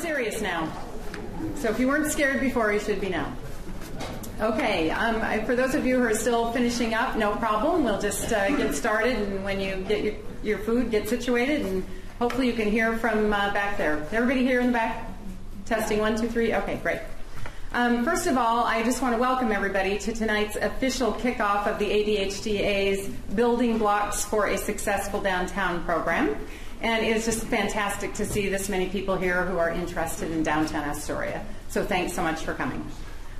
serious now. So if you weren't scared before, you should be now. Okay, for those of you who are still finishing up, no problem. We'll just get started, and when you get your food, get situated, and hopefully you can hear from back there. Everybody here in the back? Testing 1, 2, 3. Okay, great. First of all, I just want to welcome everybody to tonight's official kickoff of the ADHDA's Building Blocks for a Successful Downtown program. And it is just fantastic to see this many people here who are interested in downtown Astoria. So thanks so much for coming.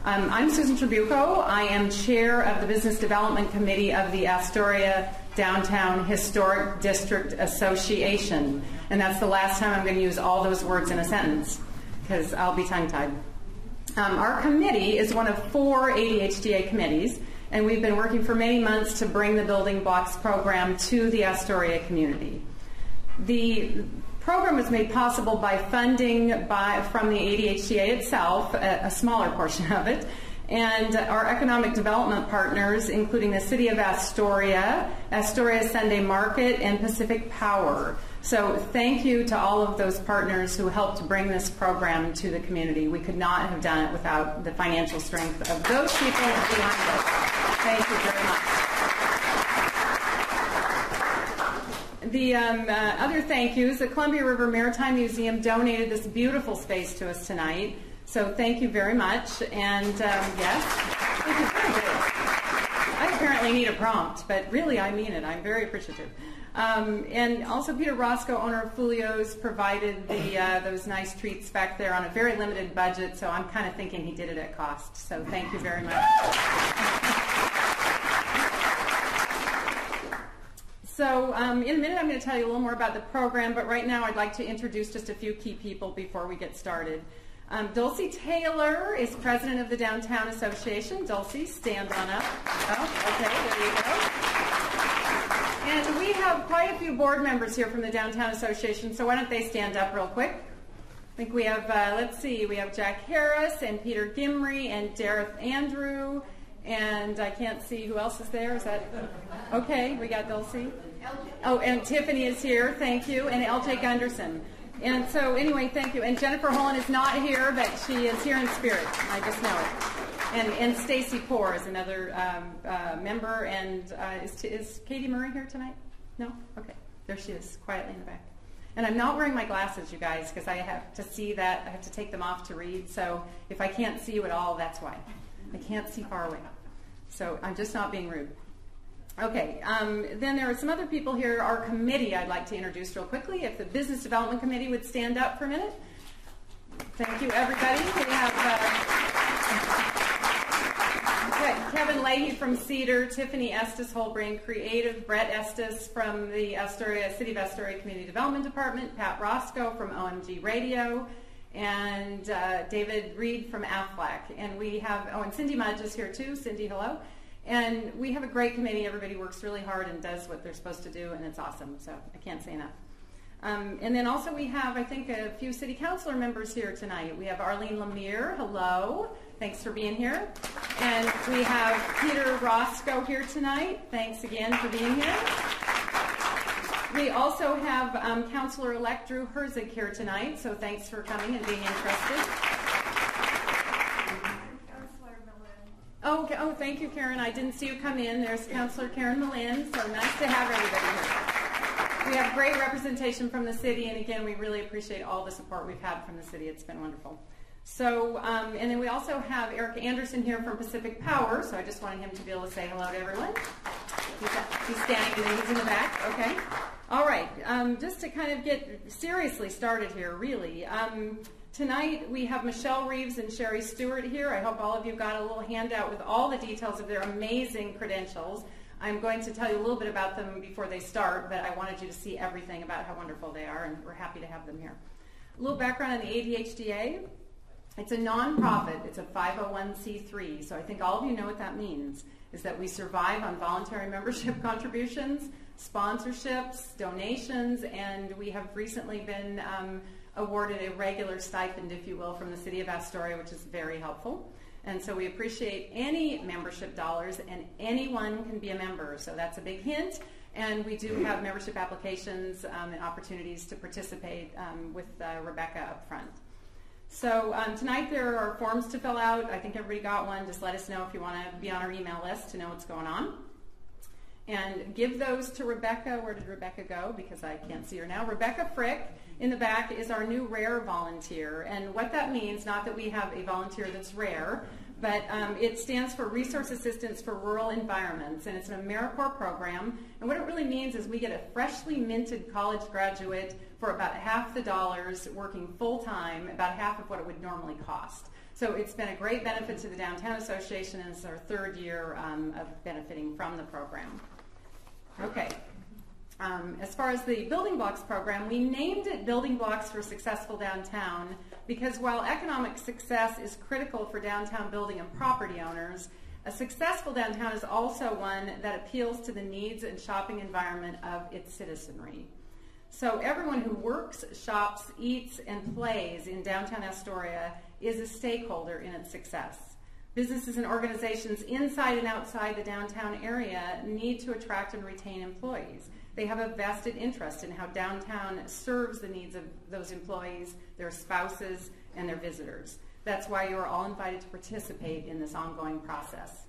I'm Susan Trabucco. I am chair of the Business Development Committee of the Astoria Downtown Historic District Association. And that's the last time I'm going to use all those words in a sentence, because I'll be tongue-tied. Our committee is one of 4 ADHDA committees, and we've been working for many months to bring the Building Blocks program to the Astoria community. The program was made possible by funding from the ADHDA itself, a smaller portion of it, and our economic development partners, including the City of Astoria, Astoria Sunday Market, and Pacific Power. So thank you to all of those partners who helped bring this program to the community. We could not have done it without the financial strength of those people behind us. Thank you very much. The other thank yous, the Columbia River Maritime Museum donated this beautiful space to us tonight. So thank you very much. And yes, thank you very good. I apparently need a prompt, but really I mean it. I'm very appreciative. And also Peter Roscoe, owner of Fulio's, provided those nice treats back there on a very limited budget. So I'm kind of thinking he did it at cost. So thank you very much. So in a minute I'm going to tell you a little more about the program, but right now I'd like to introduce just a few key people before we get started. Dulcye Taylor is president of the Downtown Association. Dulcye, stand on up. Oh, okay, there you go. And we have quite a few board members here from the Downtown Association, so why don't they stand up real quick? I think we have, let's see, we have Jack Harris and Peter Gimry and Dareth Andrew. And I can't see who else is there. Is that okay? We got Dulcye. Oh, and Tiffany is here. Thank you. And LJ Gunderson. And so anyway, thank you. And Jennifer Holland is not here, but she is here in spirit. I just know it. And Stacy Poore is another member. And is Katie Murray here tonight? No? Okay. There she is, quietly in the back. And I'm not wearing my glasses, you guys, because I have to see that. I have to take them off to read. So if I can't see you at all, that's why. I can't see far away. So I'm just not being rude. Okay, then there are some other people here. Our committee I'd like to introduce real quickly. If the Business Development Committee would stand up for a minute. Thank you, everybody. We have Kevin Leahy from Cedar, Tiffany Estes Holbrain Creative, Brett Estes from the City of Astoria Community Development Department, Pat Roscoe from OMG Radio, and David Reed from Aflac. And we have, and Cindy Mudge is here too. Cindy, hello. And we have a great committee. Everybody works really hard and does what they're supposed to do, and it's awesome. So I can't say enough. And then also we have, I think, a few city councilor members here tonight. We have Arlene Lemire, hello. Thanks for being here. And we have Peter Roscoe here tonight. Thanks again for being here. We also have Councilor-elect Drew Herzig here tonight, so thanks for coming and being interested. Councilor Malin. Oh, thank you, Karen. I didn't see you come in. There's Councilor Karen Malin, so nice to have everybody here. We have great representation from the city, and again, we really appreciate all the support we've had from the city. It's been wonderful. So, and then we also have Eric Anderson here from Pacific Power, so I just wanted him to be able to say hello to everyone. He's standing and he's in the back, okay. All right, just to kind of get seriously started here, really. Tonight we have Michele Reeves and Sheri Stuart here. I hope all of you got a little handout with all the details of their amazing credentials. I'm going to tell you a little bit about them before they start, but I wanted you to see everything about how wonderful they are, and we're happy to have them here. A little background on the ADHDA. It's a nonprofit. It's a 501c3, so I think all of you know what that means, is that we survive on voluntary membership contributions, sponsorships, donations, and we have recently been awarded a regular stipend, if you will, from the City of Astoria, which is very helpful. And so we appreciate any membership dollars, and anyone can be a member, so that's a big hint. And we do have membership applications and opportunities to participate with Rebecca up front. So tonight there are forms to fill out. I think everybody got one. Just let us know if you want to be on our email list to know what's going on. And give those to Rebecca. Where did Rebecca go? Because I can't see her now. Rebecca Frick in the back is our new RARE volunteer. And what that means, not that we have a volunteer that's rare, but it stands for Resource Assistance for Rural Environments, and it's an AmeriCorps program. And what it really means is we get a freshly minted college graduate for about half the dollars, working full-time, about half of what it would normally cost. So it's been a great benefit to the Downtown Association, and it's our third year of benefiting from the program. Okay. As far as the Building Blocks program, we named it Building Blocks for Successful Downtown because while economic success is critical for downtown building and property owners, a successful downtown is also one that appeals to the needs and shopping environment of its citizenry. So everyone who works, shops, eats, and plays in downtown Astoria is a stakeholder in its success. Businesses and organizations inside and outside the downtown area need to attract and retain employees. They have a vested interest in how downtown serves the needs of those employees, their spouses, and their visitors. That's why you are all invited to participate in this ongoing process.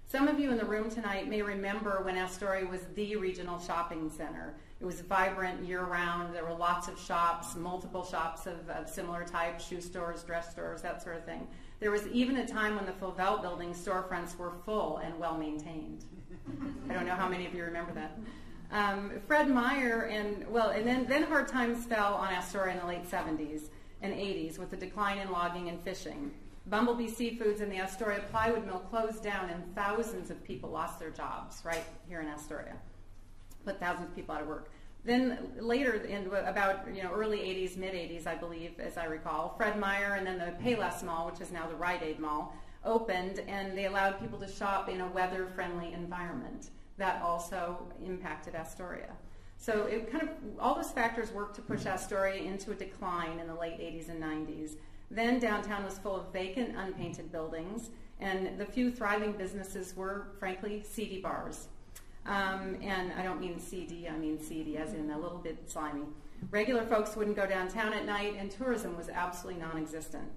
Some of you in the room tonight may remember when Astoria was the regional shopping center. It was vibrant year-round. There were lots of shops, multiple shops of similar types, shoe stores, dress stores, that sort of thing. There was even a time when the Flavel building storefronts were full and well-maintained. I don't know how many of you remember that. Fred Meyer and then hard times fell on Astoria in the late 70s and 80s with the decline in logging and fishing. Bumblebee Seafoods and the Astoria Plywood Mill closed down and thousands of people lost their jobs right here in Astoria. Put thousands of people out of work. Then later, in about early 80s, mid 80s, I believe, as I recall, Fred Meyer and then the Payless Mall, which is now the Rite Aid Mall, opened, and they allowed people to shop in a weather-friendly environment. That also impacted Astoria. So it kind of all those factors worked to push Astoria into a decline in the late 80s and 90s. Then downtown was full of vacant, unpainted buildings, and the few thriving businesses were, frankly, seedy bars. And I don't mean CD, I mean seedy, as in a little bit slimy. Regular folks wouldn't go downtown at night, and tourism was absolutely non-existent.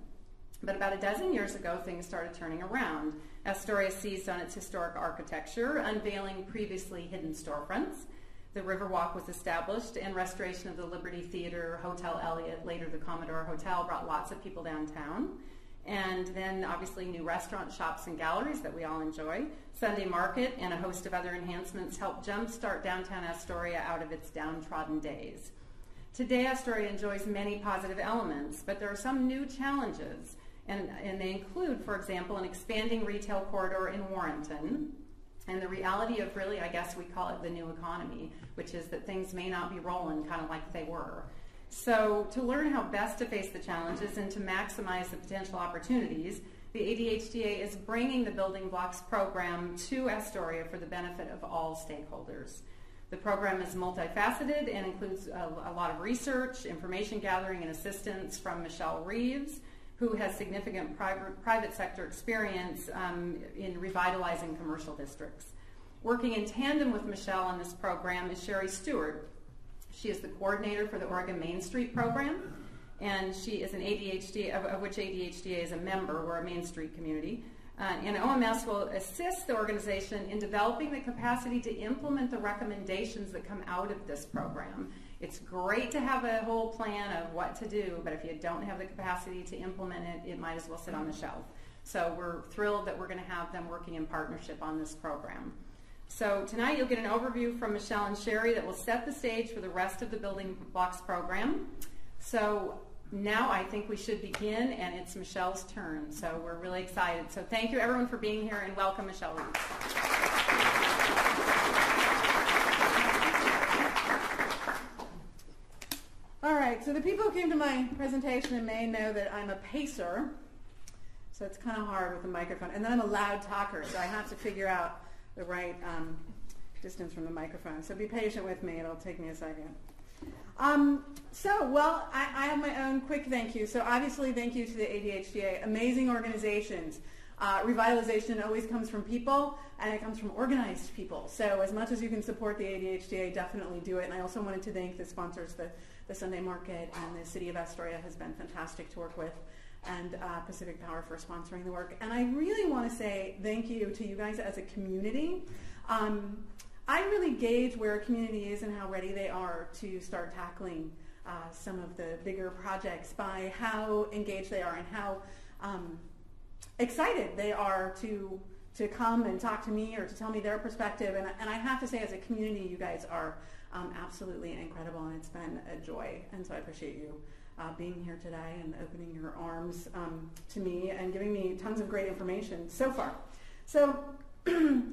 But about a dozen years ago, things started turning around. Astoria seized on its historic architecture, unveiling previously hidden storefronts. The Riverwalk was established, and restoration of the Liberty Theater, Hotel Elliott, later the Commodore Hotel, brought lots of people downtown. And then obviously new restaurants, shops, and galleries that we all enjoy. Sunday Market and a host of other enhancements helped jumpstart downtown Astoria out of its downtrodden days. Today, Astoria enjoys many positive elements, but there are some new challenges. And they include, for example, an expanding retail corridor in Warrenton, and the reality of really, I guess we call it the new economy, which is that things may not be rolling kind of like they were. So to learn how best to face the challenges and to maximize the potential opportunities, the ADHDA is bringing the Building Blocks program to Astoria for the benefit of all stakeholders. The program is multifaceted and includes a lot of research, information gathering, and assistance from Michele Reeves, who has significant private sector experience in revitalizing commercial districts. Working in tandem with Michele on this program is Sheri Stuart. She is the coordinator for the Oregon Main Street program, and she is an ADHD, of which ADHDA is a member. We're a Main Street community. And OMS will assist the organization in developing the capacity to implement the recommendations that come out of this program. It's great to have a whole plan of what to do, but if you don't have the capacity to implement it, it might as well sit on the shelf. So we're thrilled that we're going to have them working in partnership on this program. So tonight you'll get an overview from Michele and Sheri that will set the stage for the rest of the Building Blocks program. So now I think we should begin, and it's Michelle's turn. So we're really excited. So thank you everyone for being here, and welcome Michele Reeves. All right, so the people who came to my presentation in May know that I'm a pacer, so it's kind of hard with the microphone. And then I'm a loud talker, so I have to figure out the right distance from the microphone. So be patient with me. It'll take me a second. I have my own quick thank you. So obviously thank you to the ADHDA, amazing organizations. Revitalization always comes from people, and it comes from organized people. So as much as you can support the ADHDA, definitely do it. And I also wanted to thank the sponsors, the Sunday Market and the City of Astoria has been fantastic to work with, and Pacific Power for sponsoring the work. And I really want to say thank you to you guys as a community. I really gauge where a community is and how ready they are to start tackling some of the bigger projects by how engaged they are and how excited they are to come and talk to me or to tell me their perspective. And I have to say, as a community, you guys are absolutely incredible, and it's been a joy. And so I appreciate you being here today and opening your arms to me and giving me tons of great information so far. So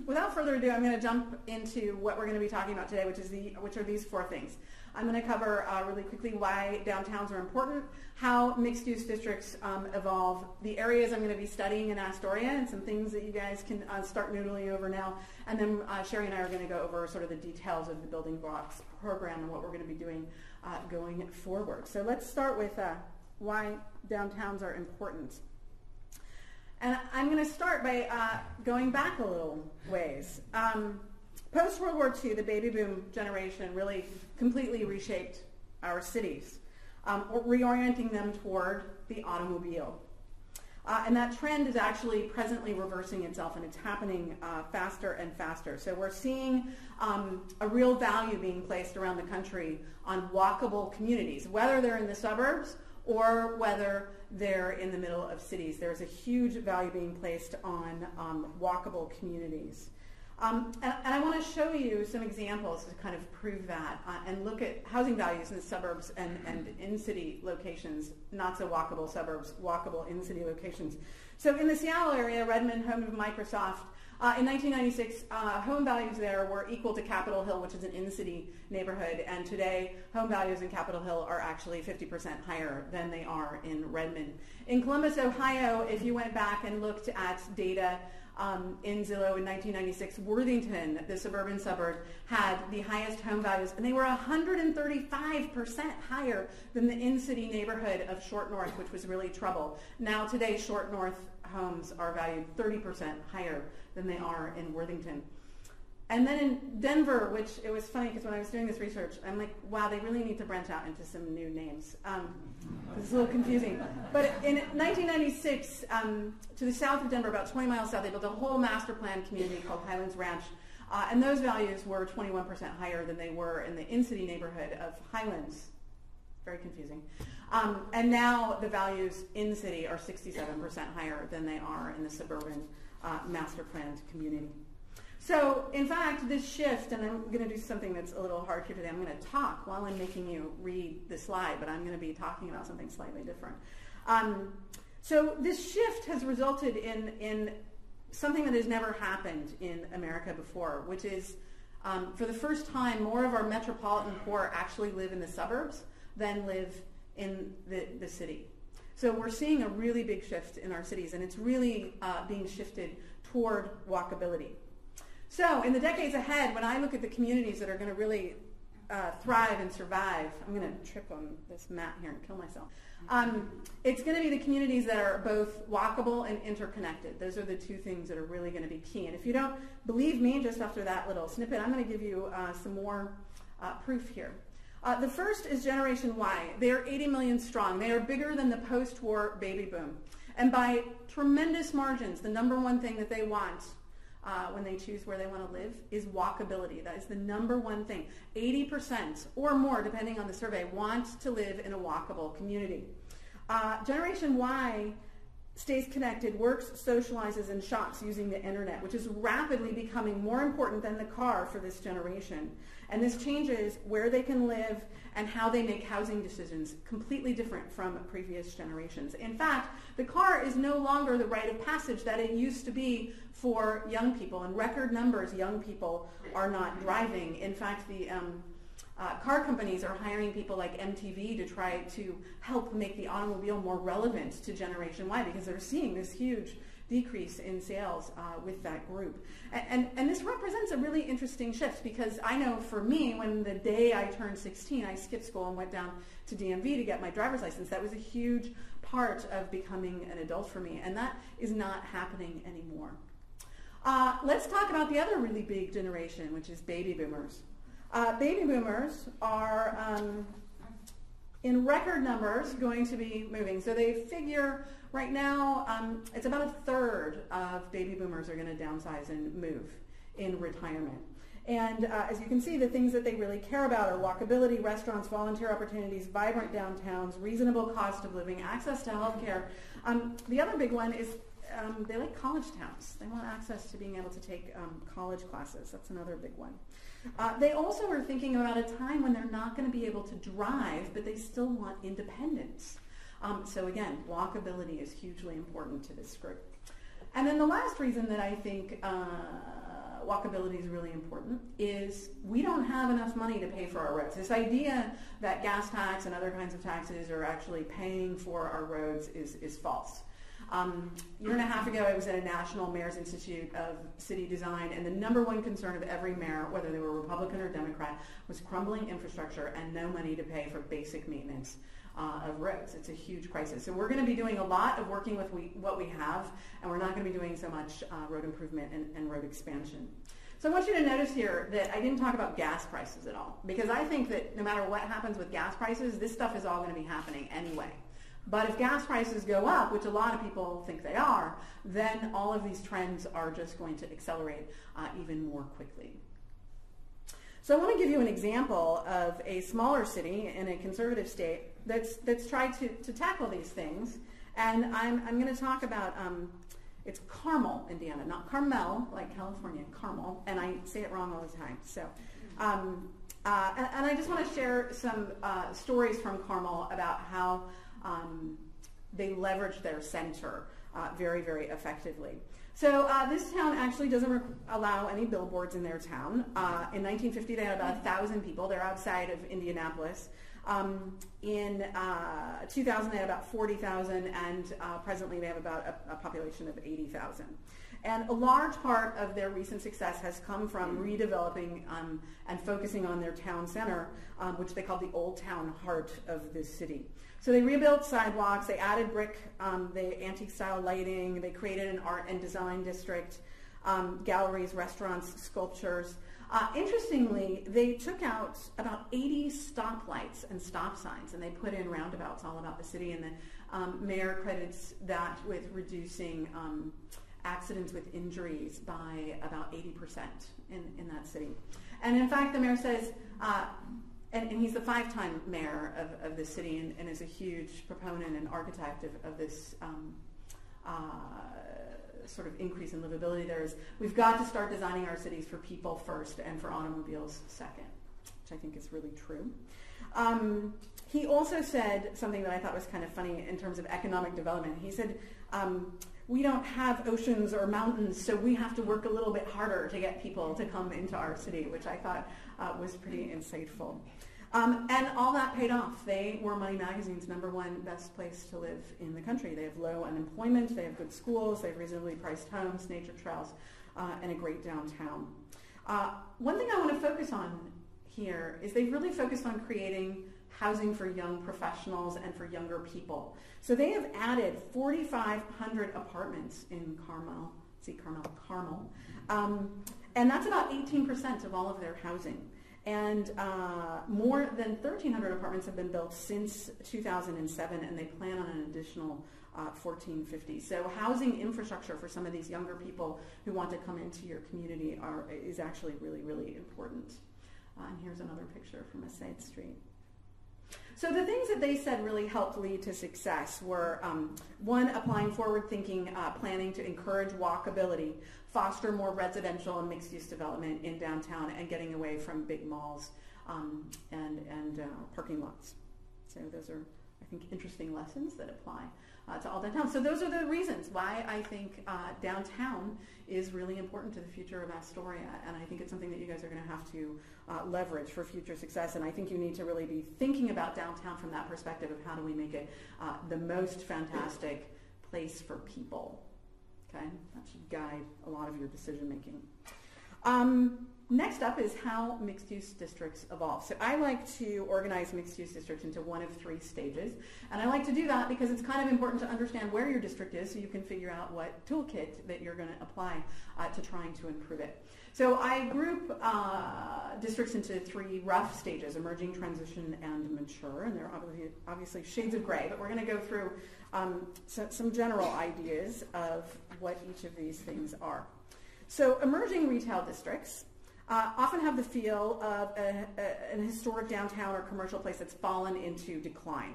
without further ado, I'm going to jump into what we're going to be talking about today, which are these 4 things. I'm going to cover really quickly why downtowns are important, how mixed-use districts evolve, the areas I'm going to be studying in Astoria, and some things that you guys can start noodling over now. And then Sheri and I are going to go over sort of the details of the Building Blocks program and what we're going to be doing going forward. So let's start with why downtowns are important. And I'm going to start by going back a little ways. Post-World War II, the baby boom generation really completely reshaped our cities, reorienting them toward the automobile. And that trend is actually presently reversing itself, and it's happening faster and faster. So we're seeing a real value being placed around the country on walkable communities, whether they're in the suburbs or whether they're in the middle of cities. There's a huge value being placed on walkable communities. And I want to show you some examples to kind of prove that and look at housing values in the suburbs and in-city locations, not so walkable suburbs, walkable in-city locations. So in the Seattle area, Redmond, home of Microsoft, in 1996, home values there were equal to Capitol Hill, which is an in-city neighborhood, and today home values in Capitol Hill are actually 50% higher than they are in Redmond. In Columbus, Ohio, if you went back and looked at data in Zillow in 1996, Worthington, the suburban suburb, had the highest home values, and they were 135% higher than the in-city neighborhood of Short North, which was really trouble. Now today, Short North homes are valued 30% higher than they are in Worthington. And then in Denver, which it was funny because when I was doing this research, I'm like, wow, they really need to branch out into some new names. It's a little confusing. But in 1996, to the south of Denver, about 20 miles south, they built a whole master plan community called Highlands Ranch. And those values were 21% higher than they were in the in-city neighborhood of Highlands. Very confusing. And now the values in the city are 67% higher than they are in the suburban master planned community. So, in fact, this shift, and I'm going to do something that's a little hard here today. I'm going to talk while I'm making you read the slide, but I'm going to be talking about something slightly different. So this shift has resulted in something that has never happened in America before, which is, for the first time, more of our metropolitan core actually live in the suburbs than live in the city. So we're seeing a really big shift in our cities, and it's really being shifted toward walkability. So in the decades ahead, when I look at the communities that are going to really thrive and survive, I'm going to trip on this mat here and kill myself. It's going to be the communities that are both walkable and interconnected. Those are the 2 things that are really going to be key. And if you don't believe me, just after that little snippet, I'm going to give you some more proof here. The first is Generation Y. They are 80 million strong. They are bigger than the post-war baby boom. And by tremendous margins, the number one thing that they want when they choose where they want to live is walkability. That is the number one thing. 80% or more, depending on the survey, want to live in a walkable community. Generation Y stays connected, works, socializes, and shops using the internet, which is rapidly becoming more important than the car for this generation. And this changes where they can live and how they make housing decisions, completely different from previous generations. In fact, the car is no longer the rite of passage that it used to be for young people. In record numbers, young people are not driving. In fact, the car companies are hiring people like MTV to try to help make the automobile more relevant to Generation Y, because they're seeing this huge decrease in sales with that group. And this represents a really interesting shift, because I know for me, when the day I turned 16, I skipped school and went down to DMV to get my driver's license. That was a huge part of becoming an adult for me, and that is not happening anymore. Let's talk about the other really big generation, which is baby boomers. Baby boomers are in record numbers going to be moving. So they figure right now it's about a third of baby boomers are going to downsize and move in retirement. And as you can see, the things that they really care about are walkability, restaurants, volunteer opportunities, vibrant downtowns, reasonable cost of living, access to healthcare. The other big one is they like college towns. They want access to being able to take college classes. That's another big one. They also are thinking about a time when they're not going to be able to drive, but they still want independence. So again, walkability is hugely important to this group. And then the last reason that I think walkability is really important is we don't have enough money to pay for our roads. This idea that gas tax and other kinds of taxes are actually paying for our roads is false. A year and a half ago, I was at a National Mayor's Institute of City Design, and the number one concern of every mayor, whether they were Republican or Democrat, was crumbling infrastructure and no money to pay for basic maintenance of roads. It's a huge crisis. So we're going to be doing a lot of working with what we have, and we're not going to be doing so much road improvement and road expansion. So I want you to notice here that I didn't talk about gas prices at all, because I think that no matter what happens with gas prices, this stuff is all going to be happening anyway. But if gas prices go up, which a lot of people think they are, then all of these trends are just going to accelerate even more quickly. So I want to give you an example of a smaller city in a conservative state that's tried to tackle these things. And I'm going to talk about, it's Carmel, Indiana, not Carmel, like California, Carmel. And I say it wrong all the time. So, and I just want to share some stories from Carmel about how they leverage their center very, very effectively. So this town actually doesn't allow any billboards in their town. In 1950, they had about 1,000 people. They're outside of Indianapolis. In 2000, they had about 40,000, and presently they have about a population of 80,000. And a large part of their recent success has come from redeveloping and focusing on their town center, which they call the Old Town Heart of this city. So they rebuilt sidewalks, they added brick, they antique-style lighting, they created an art and design district, galleries, restaurants, sculptures. Interestingly, they took out about 80 stoplights and stop signs, and they put in roundabouts all about the city, and the mayor credits that with reducing accidents with injuries by about 80% in that city. And in fact, the mayor says, and he's the 5-time mayor of the city and is a huge proponent and architect of this sort of increase in livability there, is we've got to start designing our cities for people first and for automobiles second, which I think is really true. He also said something that I thought was kind of funny in terms of economic development. He said, we don't have oceans or mountains, so we have to work a little bit harder to get people to come into our city, which I thought was pretty insightful. And all that paid off. They were Money Magazine's #1 best place to live in the country. They have low unemployment, they have good schools, they have reasonably priced homes, nature trails, and a great downtown. One thing I want to focus on here is they've really focused on creating housing for young professionals and for younger people. So they have added 4,500 apartments in Carmel, and that's about 18% of all of their housing. And more than 1,300 apartments have been built since 2007, and they plan on an additional 1,450. So housing infrastructure for some of these younger people who want to come into your community is actually really, really important. And here's another picture from a side street. So the things that they said really helped lead to success were, one, applying forward-thinking planning to encourage walkability, foster more residential and mixed-use development in downtown, and getting away from big malls and parking lots. So those are, I think, interesting lessons that apply to all downtown. So those are the reasons why I think downtown is really important to the future of Astoria, and I think it's something that you guys are going to have to leverage for future success. And I think you need to really be thinking about downtown from that perspective of how do we make it the most fantastic place for people. Okay, that should guide a lot of your decision making. Next up is how mixed-use districts evolve. So I like to organize mixed-use districts into one of three stages. And I like to do that because it's kind of important to understand where your district is so you can figure out what toolkit that you're going to apply to trying to improve it. So I group districts into three rough stages: emerging, transition, and mature. And they're obviously shades of gray, but we're going to go through some general ideas of what each of these things are. So emerging retail districts often have the feel of an historic downtown or commercial place that's fallen into decline.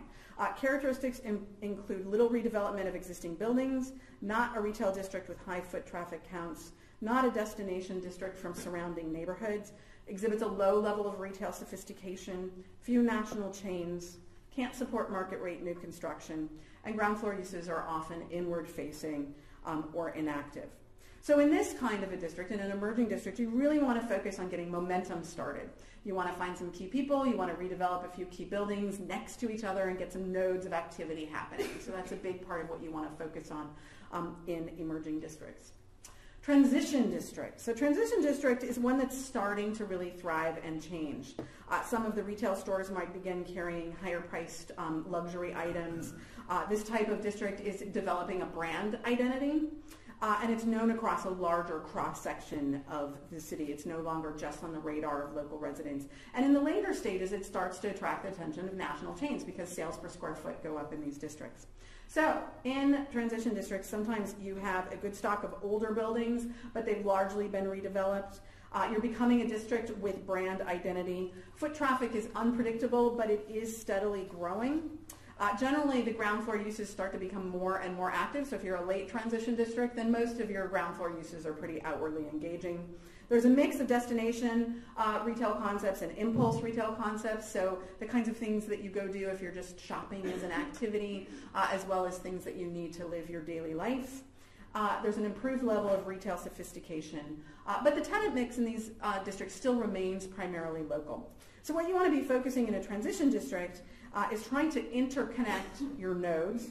Characteristics include little redevelopment of existing buildings, not a retail district with high foot traffic counts, not a destination district from surrounding neighborhoods, exhibits a low level of retail sophistication, few national chains, can't support market rate new construction, and ground floor uses are often inward facing or inactive. So in this kind of a district, in an emerging district, you really want to focus on getting momentum started. You want to find some key people, you want to redevelop a few key buildings next to each other and get some nodes of activity happening. So that's a big part of what you want to focus on in emerging districts. Transition district. So transition district is one that's starting to really thrive and change. Some of the retail stores might begin carrying higher priced luxury items. This type of district is developing a brand identity. And it's known across a larger cross-section of the city. It's no longer just on the radar of local residents. And in the later stages, it starts to attract the attention of national chains because sales per square foot go up in these districts. So in transition districts, sometimes you have a good stock of older buildings, but they've largely been redeveloped. You're becoming a district with brand identity. Foot traffic is unpredictable, but it is steadily growing. Generally, the ground floor uses start to become more and more active. So if you're a late transition district, then most of your ground floor uses are pretty outwardly engaging. There's a mix of destination retail concepts and impulse retail concepts. So the kinds of things that you go do if you're just shopping as an activity, as well as things that you need to live your daily life. There's an improved level of retail sophistication. But the tenant mix in these districts still remains primarily local. So what you want to be focusing in a transition district is trying to interconnect your nodes,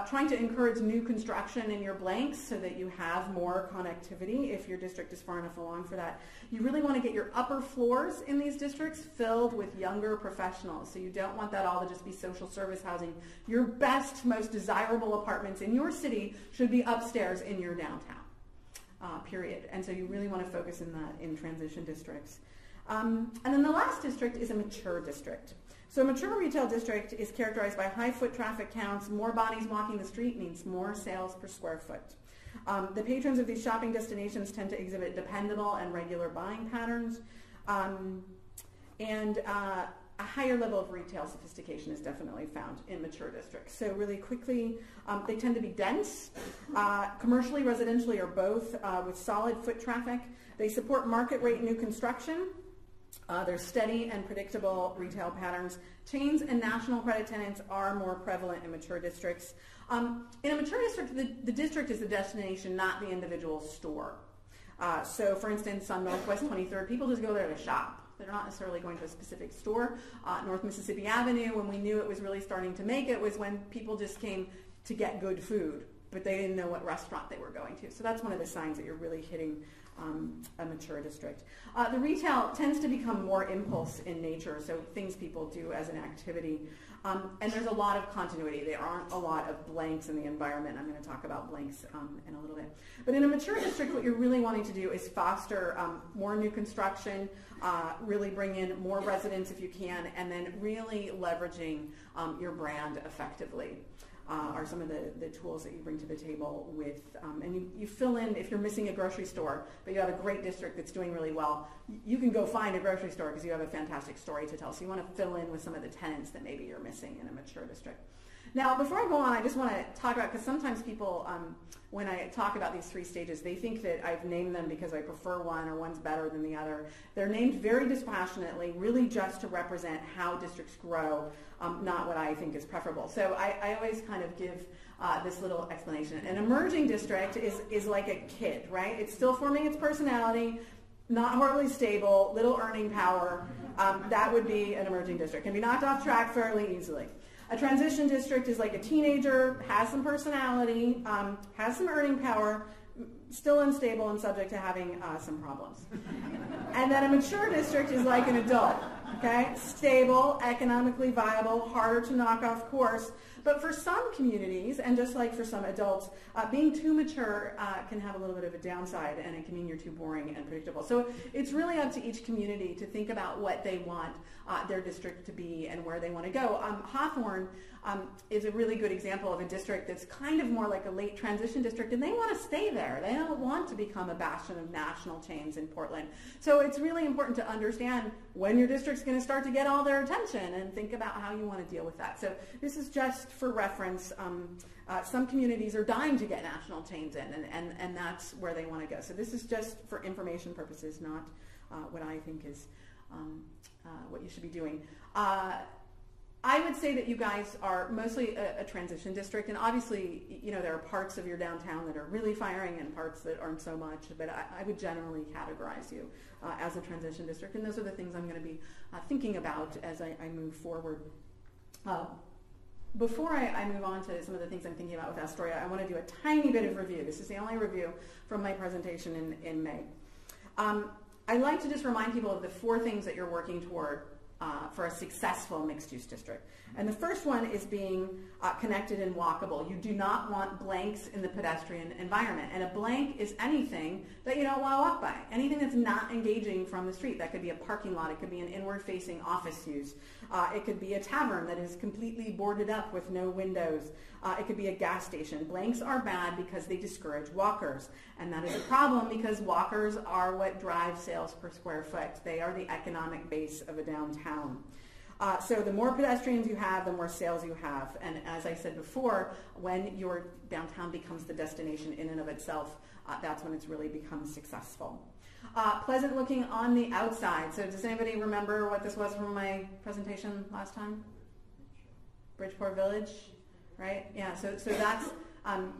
trying to encourage new construction in your blanks so that you have more connectivity if your district is far enough along for that. You really want to get your upper floors in these districts filled with younger professionals. So you don't want that all to just be social service housing. Your best, most desirable apartments in your city should be upstairs in your downtown, period. And so you really want to focus in that in transition districts. And then the last district is a mature district. So a mature retail district is characterized by high foot traffic counts. More bodies walking the street means more sales per square foot. The patrons of these shopping destinations tend to exhibit dependable and regular buying patterns. And a higher level of retail sophistication is definitely found in mature districts. So really quickly, they tend to be dense, commercially, residentially, or both, with solid foot traffic. They support market rate new construction. There's steady and predictable retail patterns. Chains and national credit tenants are more prevalent in mature districts. In a mature district, the district is the destination, not the individual store. So for instance, on Northwest 23rd, people just go there to shop. They're not necessarily going to a specific store. North Mississippi Avenue, when we knew it was really starting to make it, was when people just came to get good food, but they didn't know what restaurant they were going to. So that's one of the signs that you're really hitting a mature district. The retail tends to become more impulse in nature, so things people do as an activity. And there's a lot of continuity. There aren't a lot of blanks in the environment. I'm going to talk about blanks in a little bit. But in a mature district, what you're really wanting to do is foster more new construction, really bring in more residents if you can, and then really leveraging your brand effectively. Are some of the tools that you bring to the table with, and you fill in if you're missing a grocery store, but you have a great district that's doing really well, you can go find a grocery store because you have a fantastic story to tell. So you want to fill in with some of the tenants that maybe you're missing in a mature district. Now, before I go on, I just want to talk about, because sometimes people, when I talk about these three stages, they think that I've named them because I prefer one or one's better than the other. They're named very dispassionately, really just to represent how districts grow, not what I think is preferable. So I always kind of give this little explanation. An emerging district is like a kid, right? It's still forming its personality, not horribly stable, little earning power. That would be an emerging district. Can be knocked off track fairly easily. A transition district is like a teenager, has some personality, has some earning power, still unstable and subject to having some problems. And then a mature district is like an adult, okay? Stable, economically viable, harder to knock off course. But for some communities, and just like for some adults, being too mature can have a little bit of a downside, and it can mean you're too boring and predictable. So it's really up to each community to think about what they want their district to be and where they want to go. Hawthorne is a really good example of a district that's kind of more like a late transition district, and they want to stay there. They don't want to become a bastion of national chains in Portland. So it's really important to understand when your district's going to start to get all their attention and think about how you want to deal with that. So this is just for reference. Some communities are dying to get national chains in, and that's where they want to go. So this is just for information purposes, not what I think is what you should be doing. I would say that you guys are mostly a transition district, and obviously, you know, there are parts of your downtown that are really firing and parts that aren't so much, but I would generally categorize you as a transition district, and those are the things I'm going to be thinking about as I move forward. Before I move on to some of the things I'm thinking about with Astoria, I want to do a tiny bit of review. This is the only review from my presentation in May. I'd like to just remind people of the 4 things that you're working toward for a successful mixed-use district. And the first one is being connected and walkable. You do not want blanks in the pedestrian environment. And a blank is anything that you don't want to walk by, anything that's not engaging from the street. That could be a parking lot. It could be an inward-facing office use. It could be a tavern that is completely boarded up with no windows. It could be a gas station. Blanks are bad because they discourage walkers. And that is a problem because walkers are what drives sales per square foot. They are the economic base of a downtown. So the more pedestrians you have, the more sales you have. And as I said before, when your downtown becomes the destination in and of itself, that's when it's really become successful. Pleasant looking on the outside. So does anybody remember what this was from my presentation last time? Bridgeport Village, right? Yeah, so that's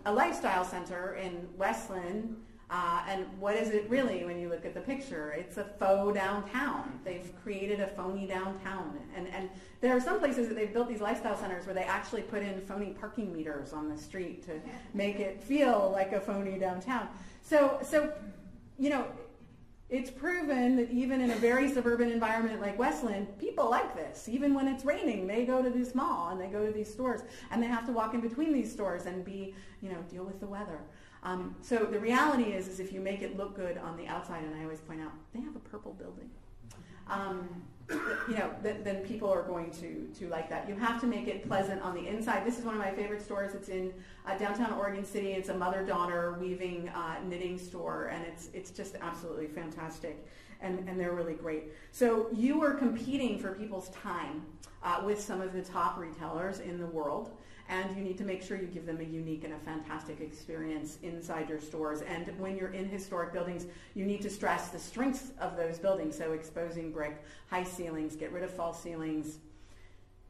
a lifestyle center in Westland. And what is it really when you look at the picture? It's a faux downtown. They've created a phony downtown. And there are some places that they've built these lifestyle centers where they actually put in phony parking meters on the street to make it feel like a phony downtown. So you know, it's proven that even in a very suburban environment like Westland, people like this. Even when it's raining, they go to this mall and they go to these stores, and they have to walk in between these stores and be, you know, deal with the weather. So the reality is if you make it look good on the outside, and I always point out, they have a purple building, you know, then people are going to like that. You have to make it pleasant on the inside. This is one of my favorite stores. It's in downtown Oregon City. It's a mother-daughter weaving knitting store, and it's just absolutely fantastic, and they're really great. So you are competing for people's time with some of the top retailers in the world. And you need to make sure you give them a unique and a fantastic experience inside your stores. And when you're in historic buildings, you need to stress the strengths of those buildings. So exposing brick, high ceilings, get rid of false ceilings.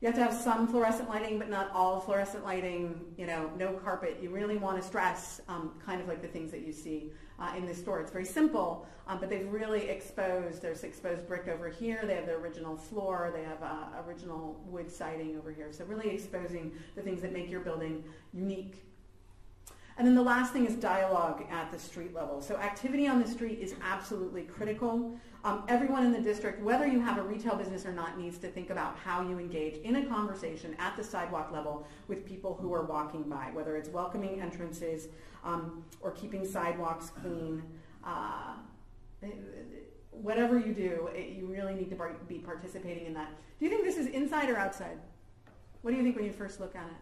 You have to have some fluorescent lighting, but not all fluorescent lighting, you know, no carpet. You really want to stress kind of like the things that you see in this store. It's very simple, but they've really exposed, there's exposed brick over here, they have the original floor, they have original wood siding over here. So really exposing the things that make your building unique. And then the last thing is dialogue at the street level. So activity on the street is absolutely critical. Everyone in the district, whether you have a retail business or not, needs to think about how you engage in a conversation at the sidewalk level with people who are walking by, whether it's welcoming entrances or keeping sidewalks clean. Whatever you do, you really need to be participating in that. Do you think this is inside or outside? What do you think when you first look at it?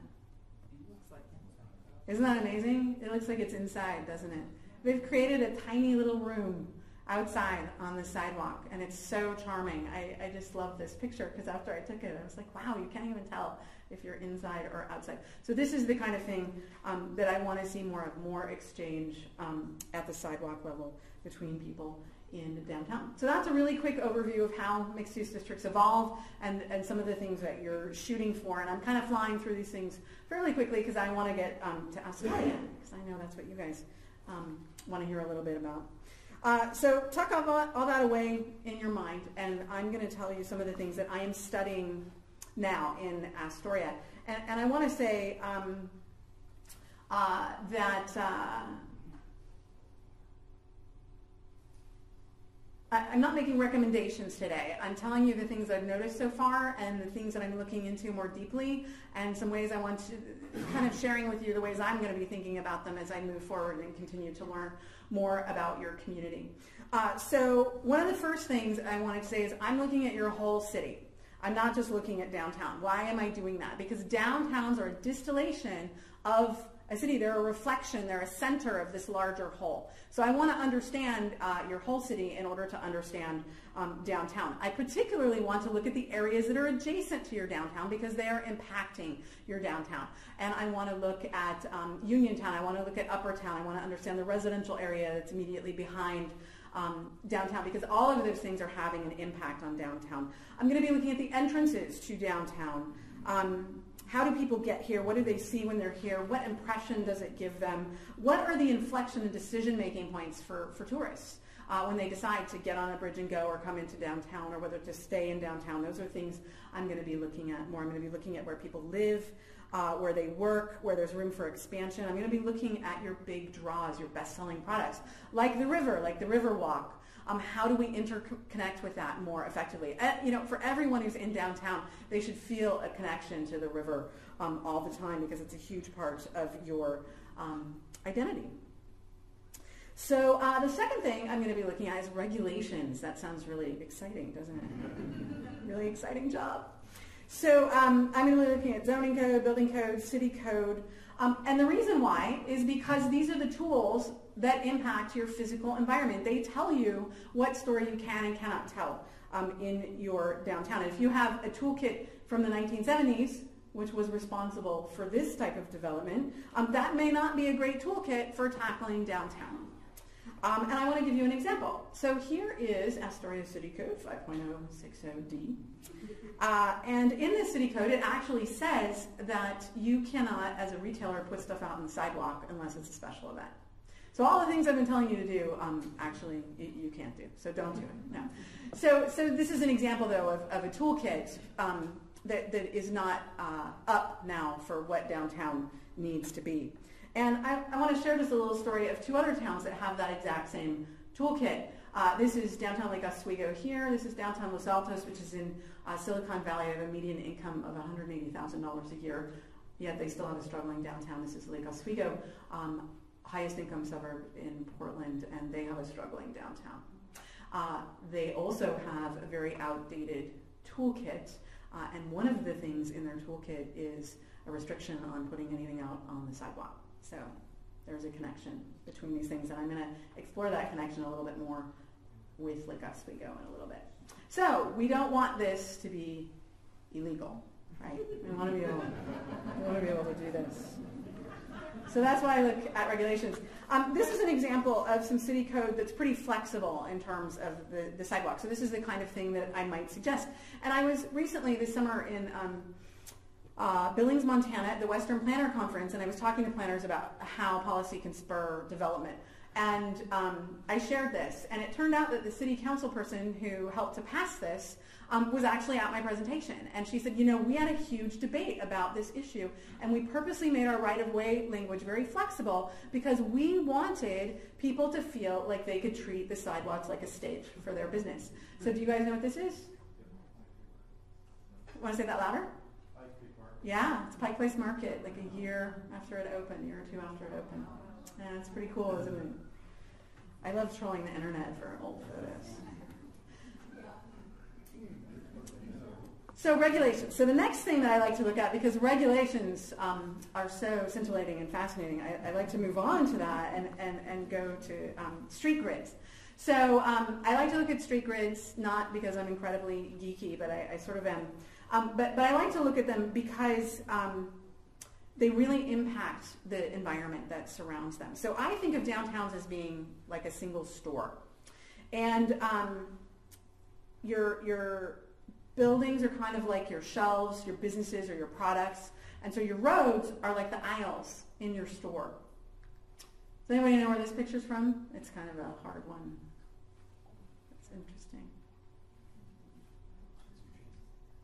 Isn't that amazing? It looks like it's inside, doesn't it? They've created a tiny little room outside on the sidewalk, and it's so charming. I just love this picture because after I took it, I was like, wow, you can't even tell if you're inside or outside. So this is the kind of thing that I want to see more of, more exchange at the sidewalk level between people in downtown. So that's a really quick overview of how mixed-use districts evolve and some of the things that you're shooting for. And I'm kind of flying through these things fairly quickly because I want to get to Astoria, because I know that's what you guys want to hear a little bit about. So tuck all that away in your mind, and I'm going to tell you some of the things that I am studying now in Astoria. And I want to say that I'm not making recommendations today. I'm telling you the things I've noticed so far and the things that I'm looking into more deeply, and some ways I want to kind of sharing with you the ways I'm going to be thinking about them as I move forward and continue to learn more about your community. So one of the first things I wanted to say is I'm looking at your whole city. I'm not just looking at downtown. Why am I doing that? Because downtowns are a distillation of a city. They're a reflection. They're a center of this larger whole. So I want to understand your whole city in order to understand downtown. I particularly want to look at the areas that are adjacent to your downtown because they are impacting your downtown. And I want to look at Uniontown. I want to look at Uppertown. I want to understand the residential area that's immediately behind downtown, because all of those things are having an impact on downtown. I'm going to be looking at the entrances to downtown. How do people get here? What do they see when they're here? What impression does it give them? What are the inflection and decision-making points for tourists when they decide to get on a bridge and go or come into downtown, or whether to stay in downtown? Those are things I'm going to be looking at more. I'm going to be looking at where people live, where they work, where there's room for expansion. I'm going to be looking at your big draws, your best-selling products, like the river walk. How do we interconnect with that more effectively? For everyone who's in downtown, they should feel a connection to the river all the time, because it's a huge part of your identity. So the second thing I'm going to be looking at is regulations. That sounds really exciting, doesn't it? Really exciting job. So I'm going to be looking at zoning code, building code, city code. And the reason why is because these are the tools that impact your physical environment. They tell you what story you can and cannot tell in your downtown. And if you have a toolkit from the 1970s, which was responsible for this type of development, that may not be a great toolkit for tackling downtown. And I want to give you an example. So here is Astoria City Code 5.060D. And in this city code, it actually says that you cannot, as a retailer, put stuff out on the sidewalk unless it's a special event. So all the things I've been telling you to do, actually, you can't do. So don't do it. No. So this is an example, though, of a toolkit that is not up now for what downtown needs to be. And I want to share just a little story of two other towns that have that exact same toolkit. This is downtown Lake Oswego here. This is downtown Los Altos, which is in Silicon Valley. They have a median income of $180,000 a year, yet they still have a struggling downtown. This is Lake Oswego, highest income suburb in Portland, and they have a struggling downtown. They also have a very outdated toolkit, and one of the things in their toolkit is a restriction on putting anything out on the sidewalk. So there's a connection between these things, and I'm going to explore that connection a little bit more with Lake Oswego in a little bit. So we don't want this to be illegal, right? We want to be able to do this. So that's why I look at regulations. This is an example of some city code that's pretty flexible in terms of the sidewalk. So this is the kind of thing that I might suggest. And I was recently this summer in Billings, Montana at the Western Planner Conference, and I was talking to planners about how policy can spur development. And I shared this, and it turned out that the city council person who helped to pass this was actually at my presentation. And she said, we had a huge debate about this issue, and we purposely made our right-of-way language very flexible because we wanted people to feel like they could treat the sidewalks like a stage for their business. So do you guys know what this is? Want to say that louder? Yeah, it's Pike Place Market, like a year after it opened, year or two after it opened. And it's pretty cool, isn't it? I love trolling the internet for old photos. So regulations. So the next thing that I like to look at, because regulations are so scintillating and fascinating, I like to move on to that and go to street grids. So I like to look at street grids, not because I'm incredibly geeky, but I sort of am. But I like to look at them because they really impact the environment that surrounds them. So I think of downtowns as being like a single store. And your buildings are kind of like your shelves, your businesses or your products. And so your roads are like the aisles in your store. Does anybody know where this picture's from? It's kind of a hard one. It's interesting.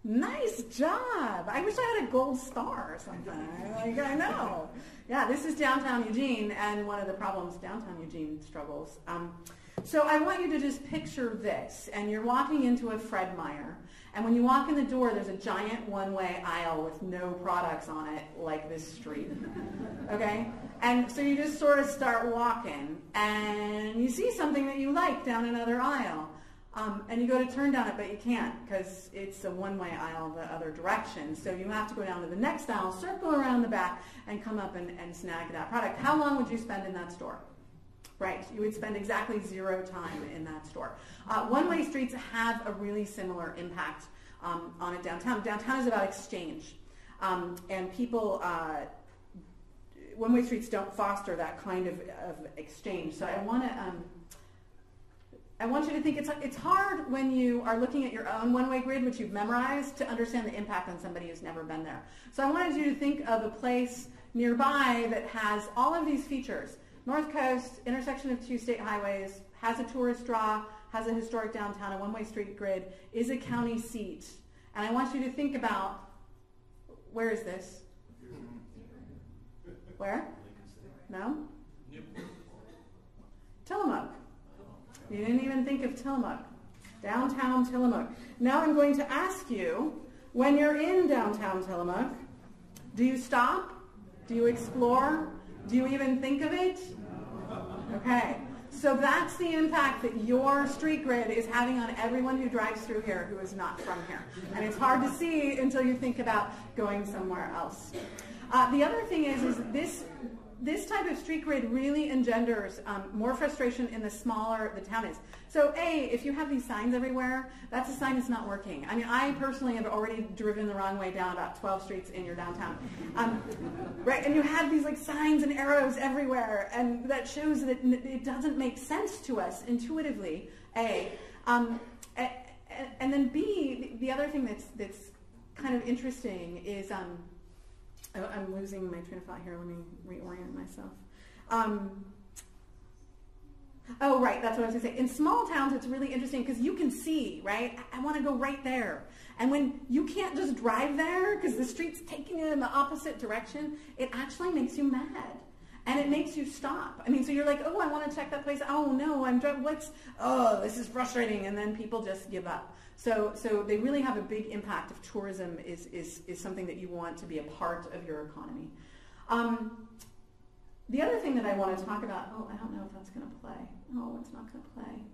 Nice job. I wish I had a gold star or something. I know. Yeah, this is downtown Eugene, and one of the problems downtown Eugene struggles. So I want you to just picture this, and you're walking into a Fred Meyer, and when you walk in the door, there's a giant one-way aisle with no products on it, like this street, okay? And so you just sort of start walking, and you see something that you like down another aisle, and you go to turn down it, but you can't, because it's a one-way aisle the other direction. So you have to go down to the next aisle, circle around the back, and come up and snag that product. How long would you spend in that store? Right, you would spend exactly 0 time in that store. One-way streets have a really similar impact on a downtown. Downtown is about exchange, and people, one-way streets don't foster that kind of exchange. So I want you to think it's hard when you are looking at your own one-way grid, which you've memorized, to understand the impact on somebody who's never been there. So I wanted you to think of a place nearby that has all of these features. North Coast, intersection of 2 state highways, has a tourist draw, has a historic downtown, a one-way street grid, is a county seat. And I want you to think about, where is this? Where? No? Tillamook. You didn't even think of Tillamook. Downtown Tillamook. Now I'm going to ask you, when you're in downtown Tillamook, do you stop? Do you explore? Do you even think of it? Okay, so that's the impact that your street grid is having on everyone who drives through here who is not from here. And it's hard to see until you think about going somewhere else. The other thing is this type of street grid really engenders more frustration in the smaller the town is. So if you have these signs everywhere, that's a sign it's not working. I mean, I personally have already driven the wrong way down about 12 streets in your downtown. Right, and you have these like signs and arrows everywhere, and that shows that it doesn't make sense to us intuitively, A. And then B, the other thing that's kind of interesting is, I'm losing my train of thought here. Let me reorient myself. Oh, right, that's what I was going to say. In small towns, it's really interesting because you can see, right? I want to go right there. And when you can't just drive there because the street's taking you in the opposite direction, it actually makes you mad. And it makes you stop. I mean, so you're like, oh, I want to check that place. Oh, no, this is frustrating. And then people just give up. So they really have a big impact if tourism is something that you want to be a part of your economy. The other thing that I want to talk about, I don't know if that's going to play. Oh, it's not going to play.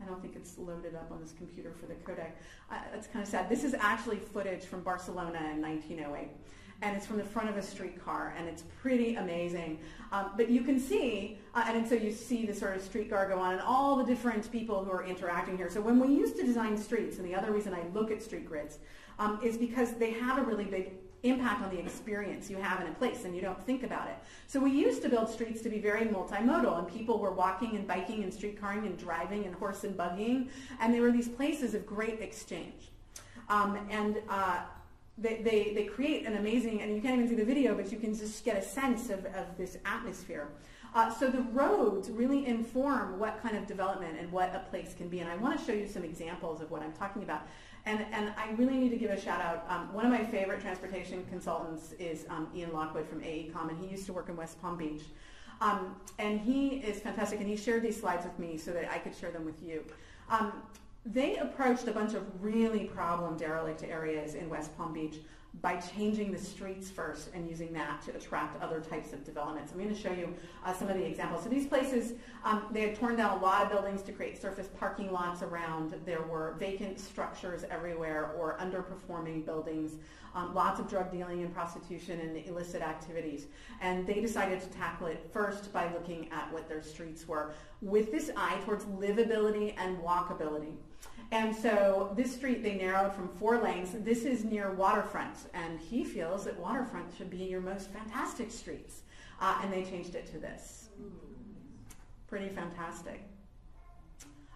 I don't think it's loaded up on this computer for the codec. That's kind of sad. This is actually footage from Barcelona in 1908. And it's from the front of a streetcar, and it's pretty amazing. But you can see, and so you see the sort of streetcar go on, and all the different people who are interacting here. So when we used to design streets, and the other reason I look at street grids, is because they have a really big impact on the experience you have in a place, and you don't think about it. So we used to build streets to be very multimodal, and people were walking and biking and streetcarring and driving and horse and buggying, and they were these places of great exchange. They create an amazing, and you can't even see the video, but you can just get a sense of this atmosphere. So the roads really inform what kind of development and what a place can be, and I want to show you some examples of what I'm talking about. And I really need to give a shout out. One of my favorite transportation consultants is Ian Lockwood from AECom, and he used to work in West Palm Beach. And he is fantastic, and he shared these slides with me so that I could share them with you. They approached a bunch of really problem derelict areas in West Palm Beach by changing the streets first and using that to attract other types of developments. I'm going to show you some of the examples. So these places, they had torn down a lot of buildings to create surface parking lots around. There were vacant structures everywhere or underperforming buildings, lots of drug dealing and prostitution and illicit activities. And they decided to tackle it first by looking at what their streets were with this eye towards livability and walkability. And so this street they narrowed from 4 lanes. This is near Waterfront, and he feels that Waterfront should be your most fantastic streets. And they changed it to this. Pretty fantastic.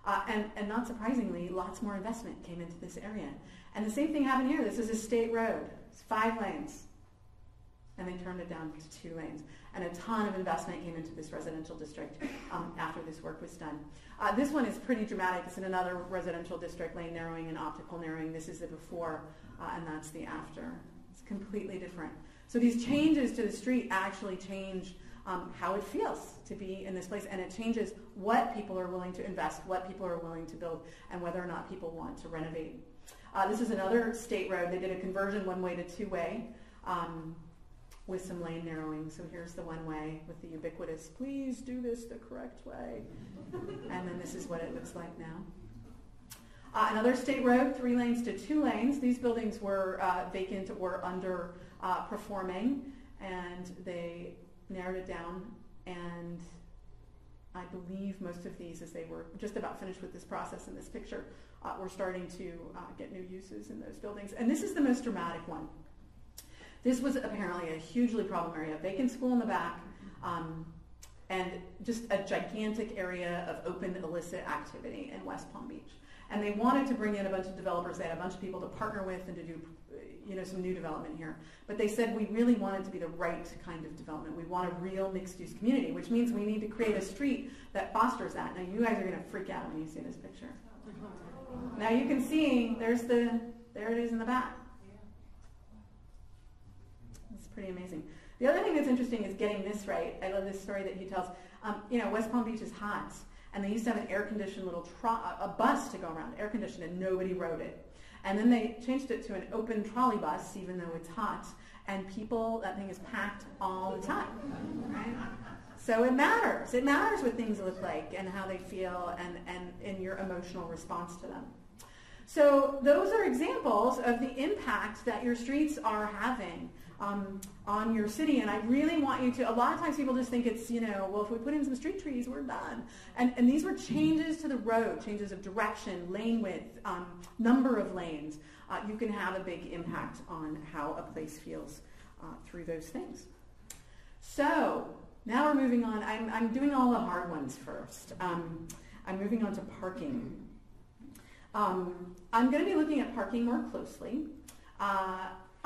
And not surprisingly, lots more investment came into this area. And the same thing happened here. This is a state road. It's 5 lanes. And they turned it down to 2 lanes. And a ton of investment came into this residential district after this work was done. This one is pretty dramatic. It's in another residential district, lane narrowing and optical narrowing. This is the before, and that's the after. It's completely different. So these changes to the street actually change how it feels to be in this place, and it changes what people are willing to invest, what people are willing to build, and whether or not people want to renovate. This is another state road. They did a conversion one-way to two-way with some lane narrowing. So here's the one-way with the ubiquitous, please do this the correct way. And then this is what it looks like now. Another state road, 3 lanes to 2 lanes. These buildings were vacant or underperforming, and they narrowed it down. And I believe most of these, as they were just about finished with this process in this picture, were starting to get new uses in those buildings. And this is the most dramatic one. This was apparently a hugely problem area, vacant school in the back, and just a gigantic area of open illicit activity in West Palm Beach. And they wanted to bring in a bunch of developers. They had a bunch of people to partner with and to do, some new development here. But they said we really want it to be the right kind of development. We want a real mixed-use community, which means we need to create a street that fosters that. Now, you guys are going to freak out when you see this picture. Now you can see there it is in the back. It's pretty amazing. The other thing that's interesting is getting this right. I love this story that he tells. West Palm Beach is hot, and they used to have an air-conditioned little a bus to go around, air-conditioned, and nobody rode it. And then they changed it to an open trolley bus, even though it's hot, and that thing is packed all the time, right? So it matters. It matters what things look like and how they feel and your emotional response to them. So those are examples of the impact that your streets are having on your city. And I really want you to, a lot of times people just think it's, well, if we put in some street trees, we're done. And these were changes to the road, changes of direction, lane width, number of lanes. You can have a big impact on how a place feels through those things. So now we're moving on. I'm doing all the hard ones first. I'm moving on to parking. I'm going to be looking at parking more closely.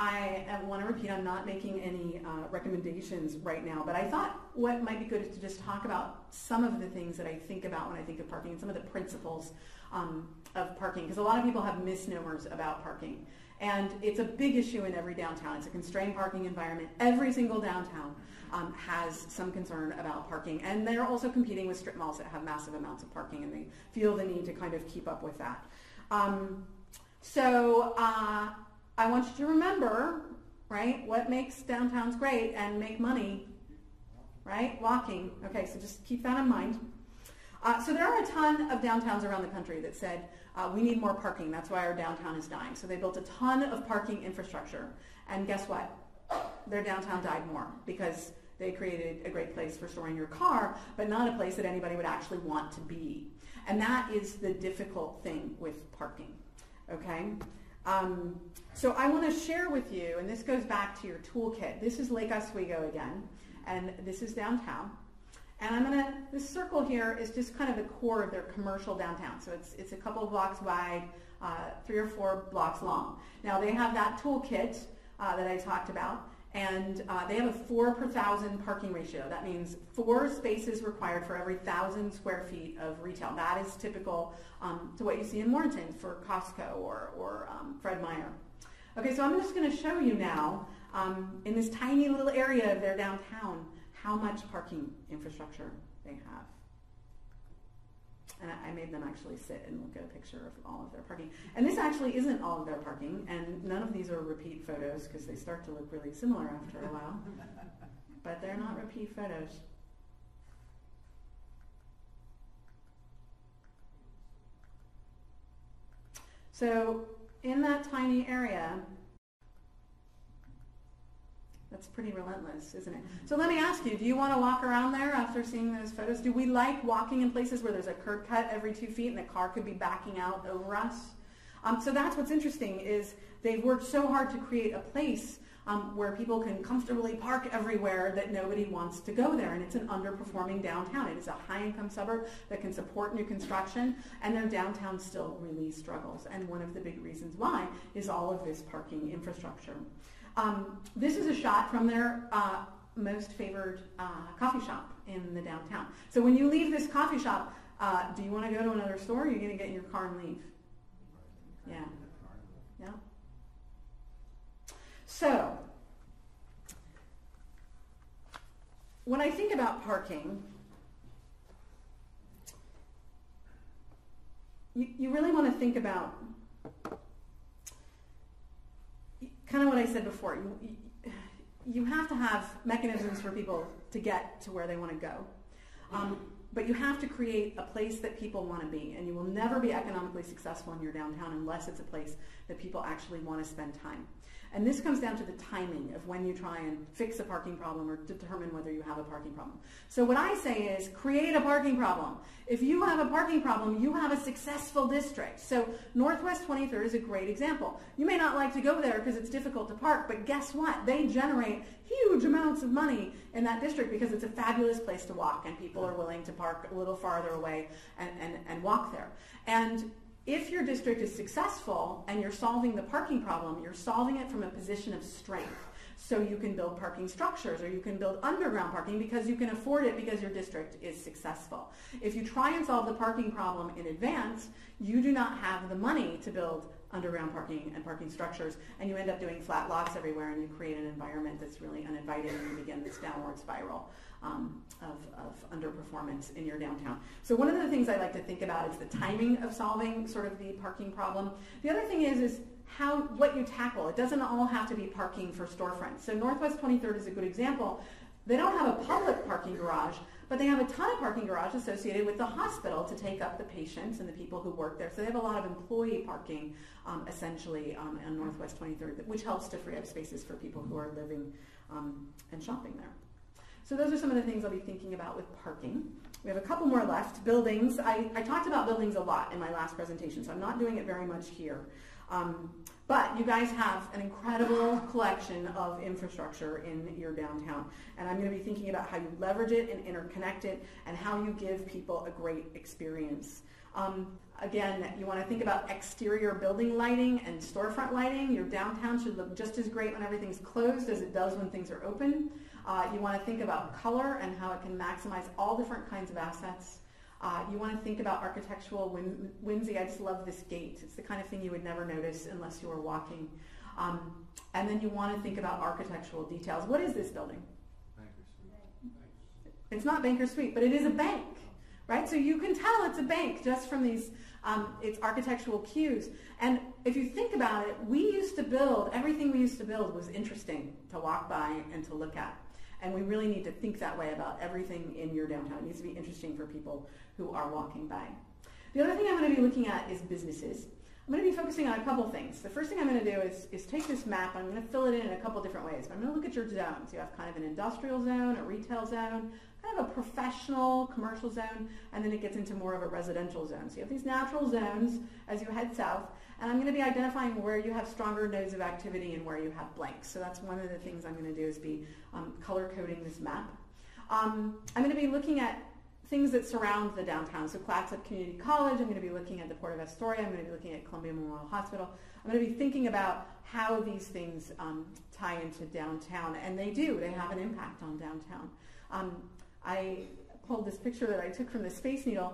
I want to repeat, I'm not making any recommendations right now, but I thought what might be good is to just talk about some of the things that I think about when I think of parking and some of the principles of parking, because a lot of people have misnomers about parking. And it's a big issue in every downtown. It's a constrained parking environment. Every single downtown has some concern about parking. And they're also competing with strip malls that have massive amounts of parking, and they feel the need to kind of keep up with that. I want you to remember, right, what makes downtowns great and make money, right? Walking. Okay, so just keep that in mind. So there are a ton of downtowns around the country that said, we need more parking. That's why our downtown is dying. So they built a ton of parking infrastructure. And guess what? Their downtown died more because they created a great place for storing your car, but not a place that anybody would actually want to be. And that is the difficult thing with parking, okay? So I want to share with you, and this goes back to your toolkit. This is Lake Oswego again, and this is downtown. And this circle here is just kind of the core of their commercial downtown. So it's a couple of blocks wide, 3 or 4 blocks long. Now they have that toolkit that I talked about, and they have a 4 per 1,000 parking ratio. That means 4 spaces required for every 1,000 square feet of retail. That is typical to what you see in Morganton for Costco or Fred Meyer. Okay, so I'm just going to show you now in this tiny little area of their downtown how much parking infrastructure they have. And I made them actually sit and look at a picture of all of their parking. And this actually isn't all of their parking, and none of these are repeat photos because they start to look really similar after a while. But they're not repeat photos. So in that tiny area, that's pretty relentless, isn't it? So let me ask you, do you want to walk around there after seeing those photos? Do we like walking in places where there's a curb cut every 2 feet and a car could be backing out over us? So that's what's interesting is they've worked so hard to create a place where people can comfortably park everywhere that nobody wants to go there. And it's an underperforming downtown. It is a high-income suburb that can support new construction, and their downtown still really struggles. And one of the big reasons why is all of this parking infrastructure. This is a shot from their most favored coffee shop in the downtown. So when you leave this coffee shop, do you want to go to another store, or are you going to get in your car and leave? Yeah. Yeah. So when I think about parking, you really want to think about kind of what I said before. You have to have mechanisms for people to get to where they want to go. But you have to create a place that people want to be, and you will never be economically successful in your downtown unless it's a place that people actually want to spend time. And this comes down to the timing of when you try and fix a parking problem or determine whether you have a parking problem. So what I say is create a parking problem. If you have a parking problem, you have a successful district. So Northwest 23rd is a great example. You may not like to go there because it's difficult to park, but guess what? They generate huge amounts of money in that district because it's a fabulous place to walk, and people are willing to park a little farther away and walk there. And if your district is successful and you're solving the parking problem, you're solving it from a position of strength. So you can build parking structures, or you can build underground parking because you can afford it because your district is successful. If you try and solve the parking problem in advance, you do not have the money to build underground parking and parking structures, and you end up doing flat lots everywhere, and you create an environment that's really uninvited, and you begin this downward spiral of underperformance in your downtown. So one of the things I like to think about is the timing of solving sort of the parking problem. The other thing is what you tackle. It doesn't all have to be parking for storefronts. So Northwest 23rd is a good example. They don't have a public parking garage, but they have a ton of parking garage associated with the hospital to take up the patients and the people who work there. So they have a lot of employee parking, essentially, on Northwest 23rd, which helps to free up spaces for people who are living and shopping there. So those are some of the things I'll be thinking about with parking. We have a couple more left. Buildings. I talked about buildings a lot in my last presentation, so I'm not doing it very much here. But you guys have an incredible collection of infrastructure in your downtown, and I'm going to be thinking about how you leverage it and interconnect it, and how you give people a great experience. Again, you want to think about exterior building lighting and storefront lighting. Your downtown should look just as great when everything's closed as it does when things are open. You want to think about color and how it can maximize all different kinds of assets. You want to think about architectural whimsy. I just love this gate. It's the kind of thing you would never notice unless you were walking. And then you want to think about architectural details. What is this building? Banker's Suite. It's not Banker's Suite, but it is a bank, right? So you can tell it's a bank just from these its architectural cues. And if you think about it, everything we used to build was interesting to walk by and to look at. And we really need to think that way about everything in your downtown. It needs to be interesting for people who are walking by. The other thing I'm going to be looking at is businesses. I'm going to be focusing on a couple things. The first thing I'm going to do is take this map. I'm going to fill it in a couple different ways. I'm going to look at your zones. You have kind of an industrial zone, a retail zone, kind of a professional commercial zone, and then it gets into more of a residential zone. So you have these natural zones as you head south, and I'm going to be identifying where you have stronger nodes of activity and where you have blanks. So that's one of the things I'm going to do is be color coding this map. I'm going to be looking at things that surround the downtown. So Clatsop Community College, I'm going to be looking at the Port of Astoria, I'm going to be looking at Columbia Memorial Hospital. I'm going to be thinking about how these things tie into downtown, and they do. They have an impact on downtown. I pulled this picture that I took from the Space Needle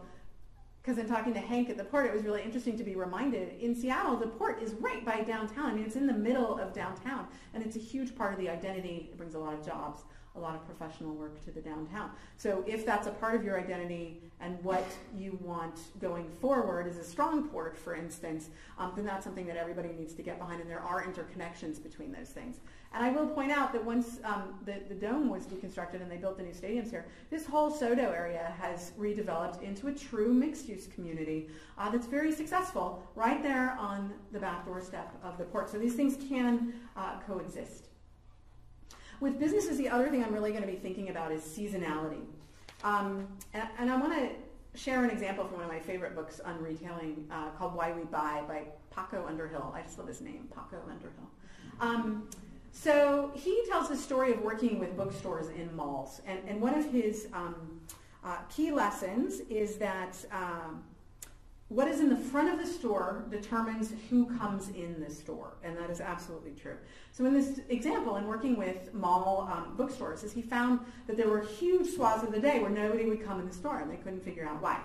because in talking to Hank at the port, it was really interesting to be reminded, in Seattle, the port is right by downtown. I mean, it's in the middle of downtown, and it's a huge part of the identity. It brings a lot of jobs, a lot of professional work to the downtown. So if that's a part of your identity and what you want going forward is a strong port, for instance, then that's something that everybody needs to get behind, and there are interconnections between those things. And I will point out that once the dome was deconstructed and they built the new stadiums here, this whole SoDo area has redeveloped into a true mixed-use community that's very successful right there on the back doorstep of the port. So these things can coexist. With businesses, the other thing I'm really going to be thinking about is seasonality. And I want to share an example from one of my favorite books on retailing called Why We Buy by Paco Underhill. I just love his name, Paco Underhill. So he tells the story of working with bookstores in malls. And one of his key lessons is that what is in the front of the store determines who comes in the store, and that is absolutely true. So in this example, in working with mall bookstores, is he found that there were huge swaths of the day where nobody would come in the store, and they couldn't figure out why.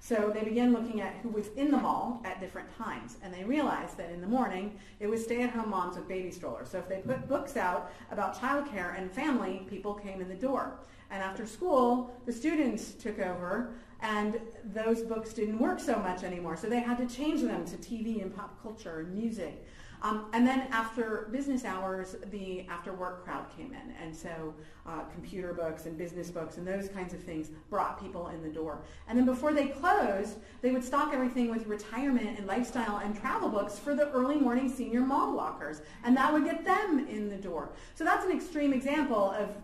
So they began looking at who was in the mall at different times, and they realized that in the morning, it was stay-at-home moms with baby strollers. So if they put books out about childcare and family, people came in the door. And after school, the students took over, and those books didn't work so much anymore. So they had to change them to TV and pop culture and music. And then after business hours, the after-work crowd came in. And so computer books and business books and those kinds of things brought people in the door. And then before they closed, they would stock everything with retirement and lifestyle and travel books for the early morning senior mall walkers. And that would get them in the door. So that's an extreme example of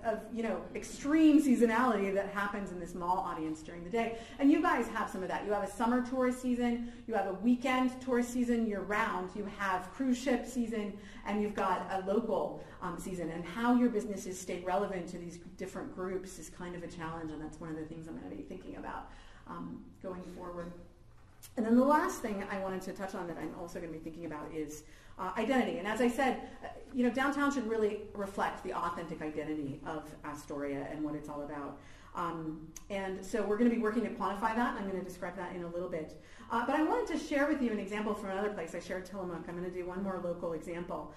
extreme seasonality that happens in this mall audience during the day. And you guys have some of that. You have a summer tourist season. You have a weekend tourist season year-round. You have cruise ship season, and you've got a local season. And how your businesses stay relevant to these different groups is kind of a challenge, and that's one of the things I'm going to be thinking about going forward. And then the last thing I wanted to touch on that I'm also going to be thinking about is identity. And as I said, downtown should really reflect the authentic identity of Astoria and what it's all about. And so we're going to be working to quantify that, and I'm going to describe that in a little bit. But I wanted to share with you an example from another place. I shared Tillamook. I'm going to do one more local example.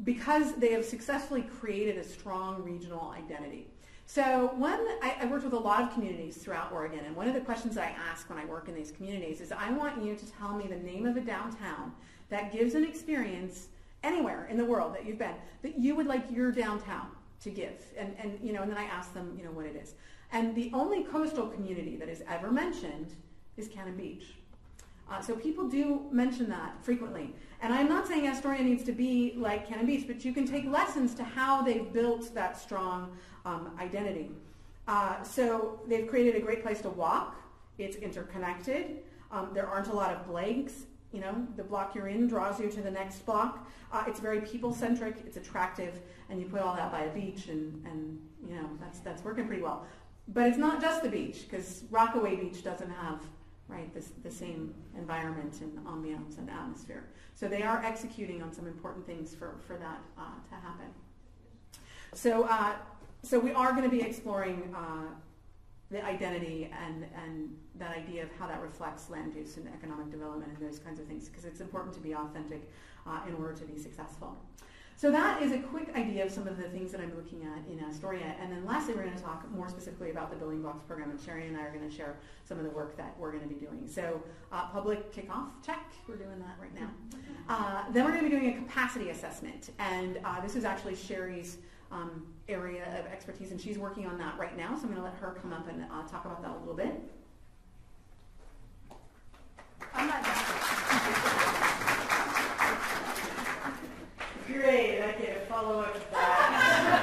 Because they have successfully created a strong regional identity. So I worked with a lot of communities throughout Oregon, and one of the questions I ask when I work in these communities is, I want you to tell me the name of a downtown that gives an experience anywhere in the world that you've been, that you would like your downtown to give. And then I ask them, what it is. And the only coastal community that is ever mentioned is Cannon Beach. So people do mention that frequently. And I'm not saying Astoria needs to be like Cannon Beach, but you can take lessons to how they've built that strong identity. So they've created a great place to walk. It's interconnected. There aren't a lot of blanks. The block you're in draws you to the next block. It's very people-centric. It's attractive. And you put all that by a beach, and that's working pretty well. But it's not just the beach, because Rockaway Beach doesn't have the same environment and ambiance and atmosphere. So they are executing on some important things for that to happen. So we are going to be exploring the identity and that idea of how that reflects land use and economic development and those kinds of things, because it's important to be authentic in order to be successful. So that is a quick idea of some of the things that I'm looking at in Astoria. And then lastly, we're going to talk more specifically about the Building Blocks program, and Sheri and I are going to share some of the work that we're going to be doing. So public kickoff, check. We're doing that right now. Then we're going to be doing a capacity assessment. And this is actually Sheri's area of expertise, and she's working on that right now. So I'm going to let her come up and talk about that a little bit. I'm not Great, I get a follow-up to that.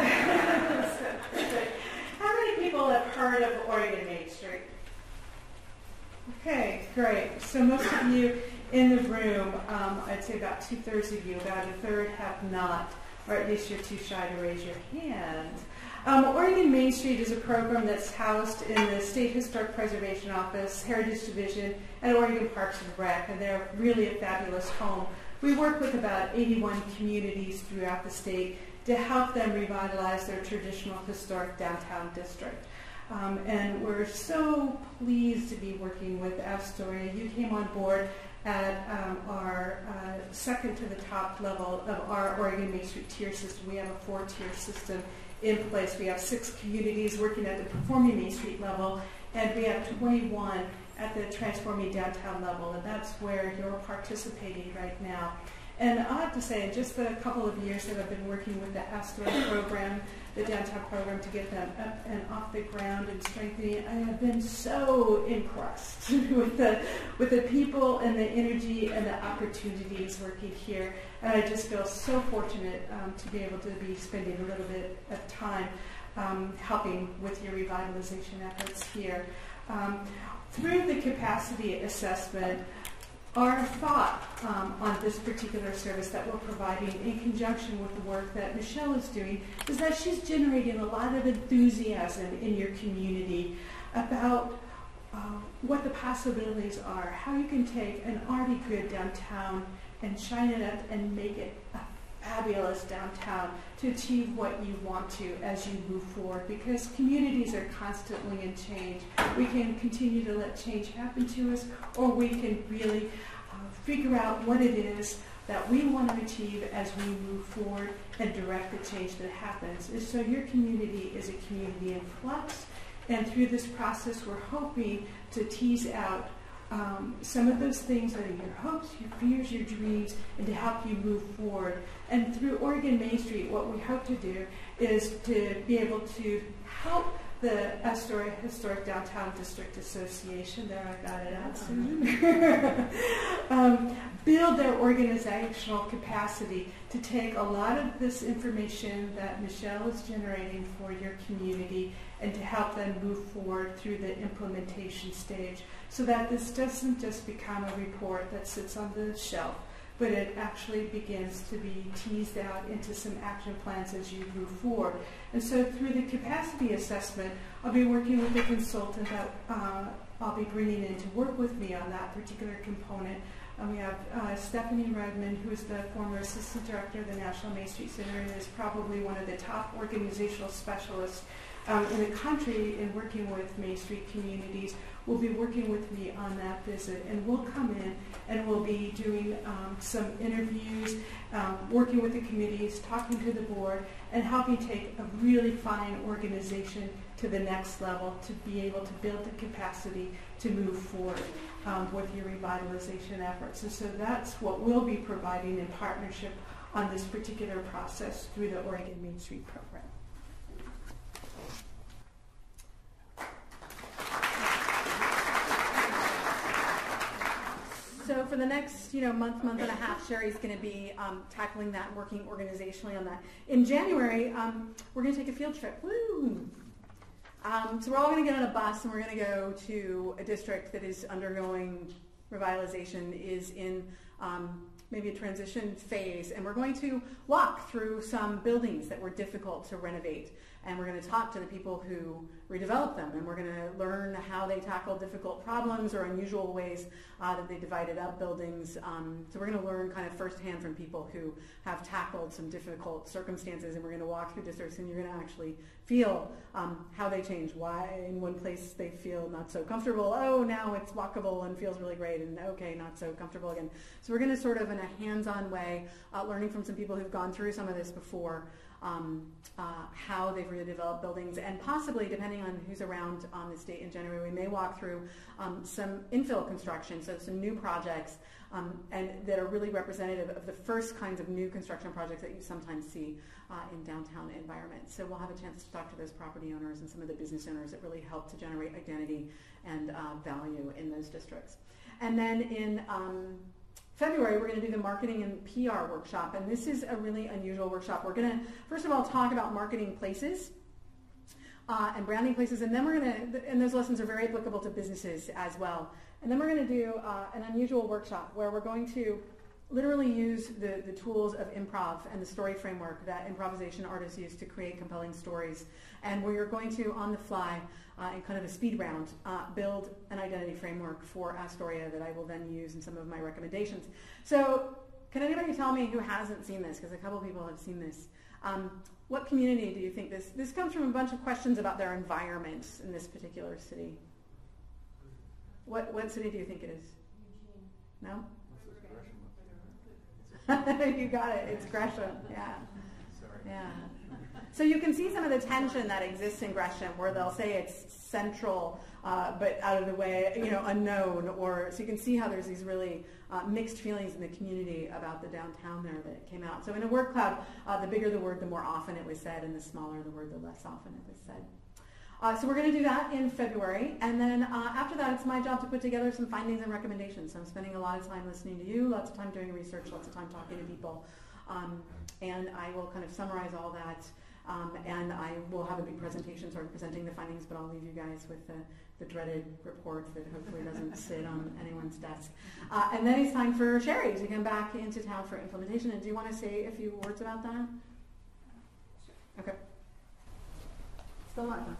How many people have heard of Oregon Main Street? Okay, great. So most of you in the room, I'd say about 2/3 of you, about a third have not, or at least you're too shy to raise your hand. Oregon Main Street is a program that's housed in the State Historic Preservation Office, Heritage Division, and Oregon Parks and Rec, and they're really a fabulous home. We work with about 81 communities throughout the state to help them revitalize their traditional historic downtown district. And we're so pleased to be working with Astoria. You came on board at our second to the top level of our Oregon Main Street tier system. We have a 4-tier system in place. We have 6 communities working at the performing Main Street level, and we have 21 at the transforming downtown level, and that's where you're participating right now. And I have to say, in just the couple of years that I've been working with the Astoria program, the downtown program, to get them up and off the ground and strengthening, I have been so impressed with the people and the energy and the opportunities working here. And I just feel so fortunate to be able to be spending a little bit of time helping with your revitalization efforts here. Through the capacity assessment, our thought on this particular service that we're providing in conjunction with the work that Michele is doing is that she's generating a lot of enthusiasm in your community about what the possibilities are, how you can take an already good downtown and shine it up and make it a fabulous downtown to achieve what you want to as you move forward, because communities are constantly in change. We can continue to let change happen to us, or we can really figure out what it is that we want to achieve as we move forward and direct the change that happens. Is so your community is a community in flux, and through this process we're hoping to tease out some of those things that are your hopes, your fears, your dreams, and to help you move forward. And through Oregon Main Street, what we hope to do is to be able to help the Astoria Historic Downtown District Association, there I got it out soon, build their organizational capacity to take a lot of this information that Michele is generating for your community and to help them move forward through the implementation stage, so that this doesn't just become a report that sits on the shelf, but it actually begins to be teased out into some action plans as you move forward. And so through the capacity assessment, I'll be working with a consultant that I'll be bringing in to work with me on that particular component. We have Stephanie Redmond, who is the former assistant director of the National Main Street Center and is probably one of the top organizational specialists in the country in working with Main Street communities, will be working with me on that visit. And we'll come in and we'll be doing some interviews, working with the committees, talking to the board, and helping take a really fine organization to the next level to be able to build the capacity to move forward with your revitalization efforts. And so that's what we'll be providing in partnership on this particular process through the Oregon Main Street program. So for the next month and a half, Sheri's going to be tackling that, working organizationally on that. In January, we're going to take a field trip. Woo! So we're all going to get on a bus and we're going to go to a district that is undergoing revitalization, is in maybe a transition phase, and we're going to walk through some buildings that were difficult to renovate. And we're going to talk to the people who redeveloped them, and we're going to learn how they tackled difficult problems or unusual ways that they divided up buildings. So we're going to learn kind of firsthand from people who have tackled some difficult circumstances, and we're going to walk through districts, and you're going to actually feel how they change. Why in one place they feel not so comfortable, oh, now it's walkable and feels really great, and okay, not so comfortable again. So we're going to sort of in a hands-on way, learning from some people who've gone through some of this before, how they've redeveloped buildings, and possibly, depending on who's around on this date in January, we may walk through some infill construction, so some new projects, and that are really representative of the first kinds of new construction projects that you sometimes see in downtown environments. So we'll have a chance to talk to those property owners and some of the business owners that really help to generate identity and value in those districts. And then in February, we're going to do the marketing and PR workshop, and this is a really unusual workshop. We're going to, first of all, talk about marketing places and branding places, and then we're going to, and those lessons are very applicable to businesses as well. And then we're going to do an unusual workshop where we're going to literally use the tools of improv and the story framework that improvisation artists use to create compelling stories. And we're going to, on the fly, in kind of a speed round, build an identity framework for Astoria that I will then use in some of my recommendations. So can anybody tell me who hasn't seen this? Because a couple people have seen this. What community do you think this comes from? A bunch of questions about their environments in this particular city. What city do you think it is? No? You got it. It's Gresham. Yeah. Yeah. So you can see some of the tension that exists in Gresham, where they'll say it's central, but out of the way, unknown. Or so you can see how there's these really mixed feelings in the community about the downtown there that came out. So in a word cloud, the bigger the word, the more often it was said, and the smaller the word, the less often it was said. So we're going to do that in February, and then after that, it's my job to put together some findings and recommendations. So I'm spending a lot of time listening to you, lots of time doing research, lots of time talking to people, and I will kind of summarize all that, and I will have a big presentation sort of presenting the findings, but I'll leave you guys with the dreaded report that hopefully doesn't sit on anyone's desk. And then it's time for Sheri to come back into town for implementation. And do you want to say a few words about that? Okay. Still not done.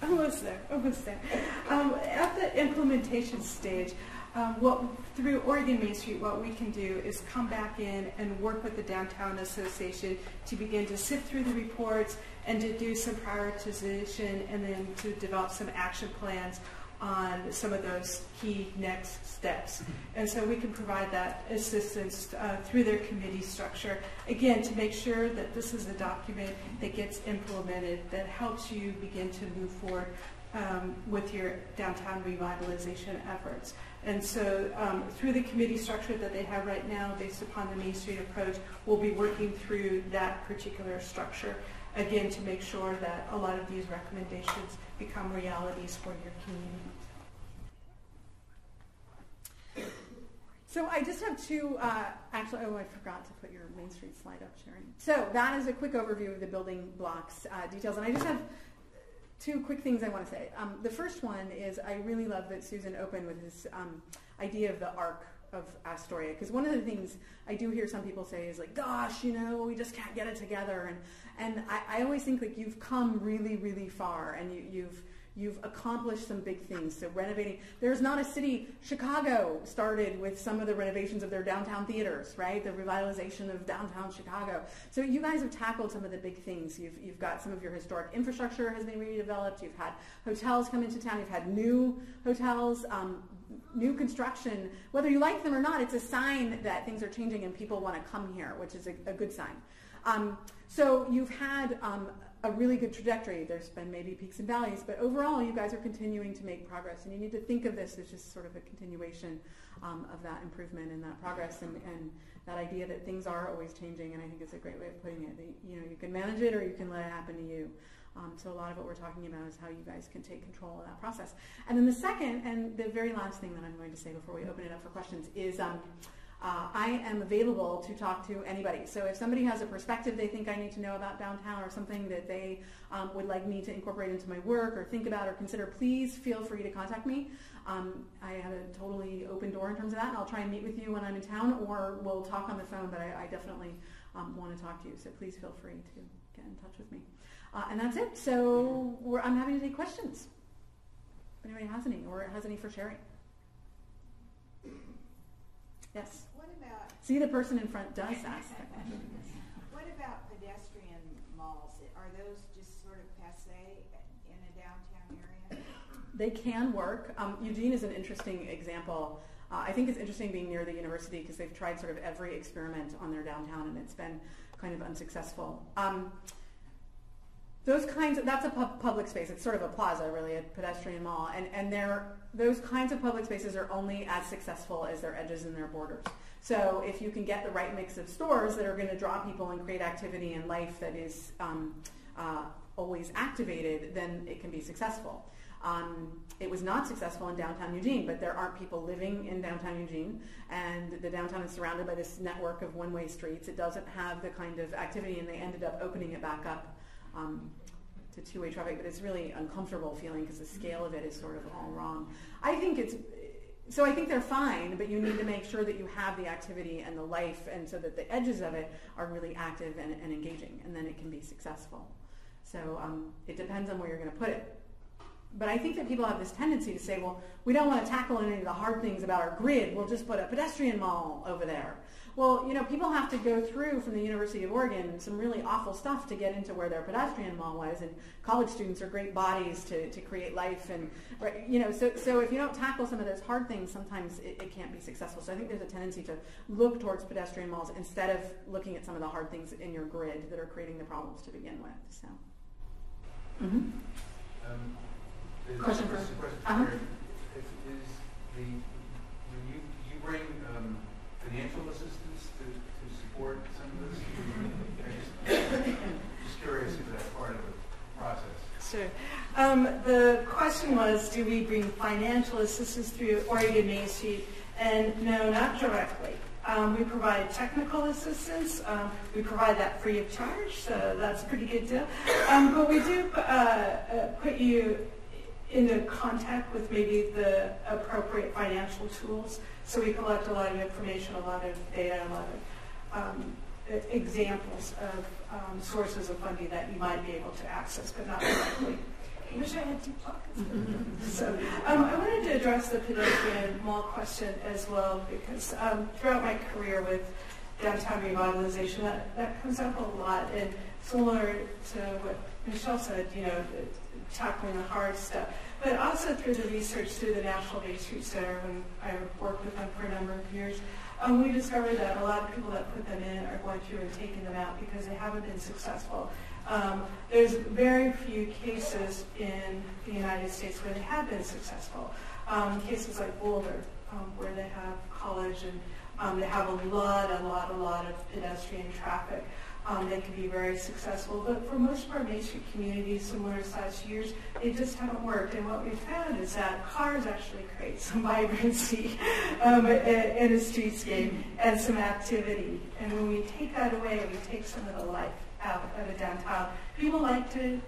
Almost there. At the implementation stage, through Oregon Main Street, what we can do is come back in and work with the Downtown Association to begin to sift through the reports and to do some prioritization and then to develop some action plans on some of those key next steps. And so we can provide that assistance through their committee structure, again, to make sure that this is a document that gets implemented, that helps you begin to move forward with your downtown revitalization efforts. And so through the committee structure that they have right now, based upon the Main Street approach, we'll be working through that particular structure, again, to make sure that a lot of these recommendations become realities for your community. So I just have two, actually, oh, I forgot to put your Main Street slide up, Sheri. So that is a quick overview of the building blocks details, and I just have two quick things I want to say. The first one is I really love that Susan opened with this idea of the arc of Astoria, because one of the things I do hear some people say is like, gosh, you know, we just can't get it together, and I always think like you've come really, really far, and you've accomplished some big things. So renovating, there's not a city, Chicago started with some of the renovations of their downtown theaters, right? The revitalization of downtown Chicago. So you guys have tackled some of the big things. You've got some of your historic infrastructure has been redeveloped. You've had hotels come into town. You've had new hotels, new construction. Whether you like them or not, it's a sign that things are changing and people want to come here, which is a good sign. So you've had a really good trajectory. There's been maybe peaks and valleys, but overall you guys are continuing to make progress, and you need to think of this as just sort of a continuation of that improvement and that progress, and that idea that things are always changing, and I think it's a great way of putting it. That, you know, you can manage it or you can let it happen to you. So a lot of what we're talking about is how you guys can take control of that process. And then the second and the very last thing that I'm going to say before we open it up for questions is I am available to talk to anybody. So if somebody has a perspective they think I need to know about downtown, or something that they would like me to incorporate into my work or think about or consider, please feel free to contact me. I have a totally open door in terms of that, and I'll try and meet with you when I'm in town, or we'll talk on the phone, but I definitely want to talk to you. So please feel free to get in touch with me. And that's it. So I'm happy to take questions. If anybody has any, or has any for Sheri. Yes? What about... See, the person in front does ask that question. What about pedestrian malls? Are those just sort of passé in a downtown area? They can work. Eugene is an interesting example. I think it's interesting being near the university because they've tried sort of every experiment on their downtown, and it's been kind of unsuccessful. Those kinds of, that's a public space. It's sort of a plaza, really, a pedestrian mall. And those kinds of public spaces are only as successful as their edges and their borders. So if you can get the right mix of stores that are going to draw people and create activity and life that is always activated, then it can be successful. It was not successful in downtown Eugene, but there aren't people living in downtown Eugene, and the downtown is surrounded by this network of one-way streets. It doesn't have the kind of activity, and they ended up opening it back up to two-way traffic, but it's really uncomfortable feeling because the scale of it is sort of all wrong. I think they're fine, but you need to make sure that you have the activity and the life, and so that the edges of it are really active and engaging, and then it can be successful. So it depends on where you're going to put it. But I think that people have this tendency to say, well, we don't want to tackle any of the hard things about our grid, we'll just put a pedestrian mall over there. Well, you know, people have to go through, from the University of Oregon, some really awful stuff to get into where their pedestrian mall was, and college students are great bodies to create life, and, you know, so if you don't tackle some of those hard things, sometimes it can't be successful. So I think there's a tendency to look towards pedestrian malls instead of looking at some of the hard things in your grid that are creating the problems to begin with. So. Mm-hmm. Question for You bring financial assistance to support some of this? Just curious if that's part of the process. Sure. The question was, do we bring financial assistance through Oregon Main Street? And no, not directly. We provide technical assistance. We provide that free of charge, so that's a pretty good deal. But we do put you into contact with maybe the appropriate financial tools. So we collect a lot of information, a lot of data, a lot of examples of sources of funding that you might be able to access, but not directly. I wish I had 2 pockets. So I wanted to address the pedestrian mall question as well, because throughout my career with downtown revitalization, that comes up a lot. And similar to what Michelle said, tackling the hard stuff. But also through the research through the National Bay Street Center, when I worked with them for a number of years, we discovered that a lot of people that put them in are going through and taking them out because they haven't been successful. There's very few cases in the United States where they have been successful. Cases like Boulder, where they have college and they have a lot of pedestrian traffic. They can be very successful, but for most of our Main Street communities, similar size years, they just haven't worked. And what we found is that cars actually create some vibrancy in a streetscape and some activity. And when we take that away, we take some of the life out of a downtown. People like to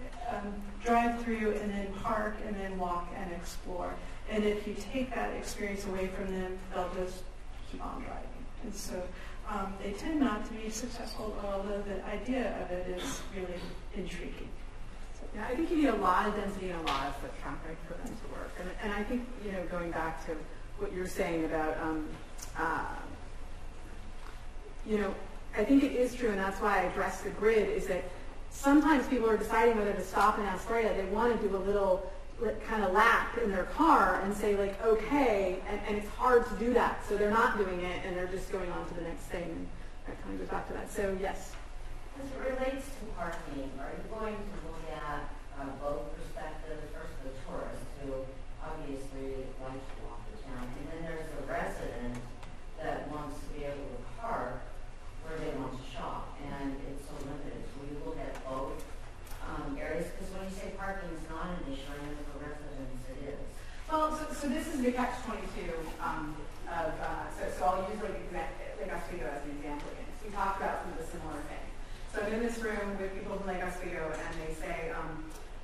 drive through and then park and then walk and explore. And if you take that experience away from them, they'll just keep on driving. And so they tend not to be successful, although the idea of it is really intriguing. Yeah, I think you need a lot of density and a lot of foot traffic for them to work. And I think, going back to what you're saying about, I think it is true, and that's why I addressed the grid, is that sometimes people are deciding whether to stop in Astoria. They want to do a little kind of lap in their car and say, like, okay, and it's hard to do that. So they're not doing it, and they're just going on to the next thing. And that kind of goes back to that. So, yes? As it relates to parking, are you going to look at both perspectives? First, the tourist, who obviously likes to walk the town, and then there's the resident that wants to be able to park where they want to shop, and it's so limited. So you look at both areas, because when you say parking is not an issue, and for residents it is. Well, so this is the catch-22 so I'll use Lake Oswego as an example again. So we talked about some of the similar things. So I'm in this room with people from Lake Oswego, and they say,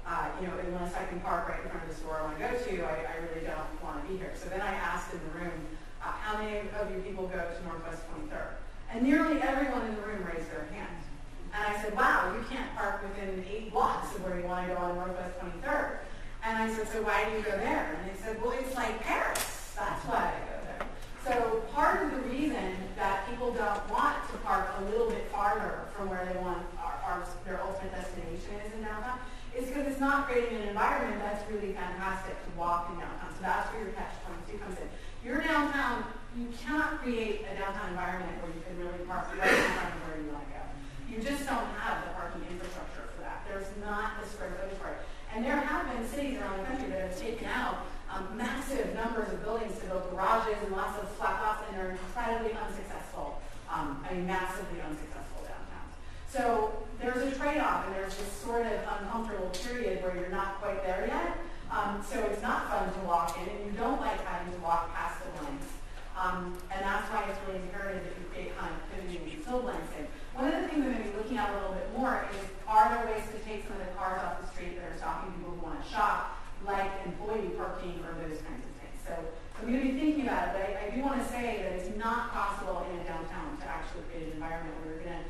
unless I can park right in front of the store I want to go to, I really don't want to be here. So then I asked in the room, how many of you people go to Northwest 23rd? And nearly everyone in the room raised their hand. And I said, wow, you can't park within 8 blocks of where you want to go on Northwest 23rd. And I said, so why do you go there? And they said, well, it's like Paris. That's why I go there. So part of the reason that people don't want to park a little bit farther from where they want their ultimate destination is in downtown is because it's not creating an environment that's really fantastic to walk in downtown. So that's where your catch-22 comes in. Your downtown, you cannot create a downtown environment where you can really park right in front of where you want to go. You just don't have the parking infrastructure for that. There's not the square footage for it. And there have been cities around the country that have taken out massive numbers of buildings to build garages and lots of flat lots, and they're incredibly unsuccessful. Massively unsuccessful downtowns. So there's a trade-off, and there's this sort of uncomfortable period where you're not quite there yet. So it's not fun to walk in, and you don't like having to walk past the lanes. And that's why it's really imperative that you create connectivity and fill blanks in. One of the things I'm going to be looking at a little bit more is, are there ways to take some of the cars off the street that are stopping people who want to shop, like employee parking or those kinds of things. So I'm going to be thinking about it, but I do want to say that it's not possible in a downtown to actually create an environment where you're going to,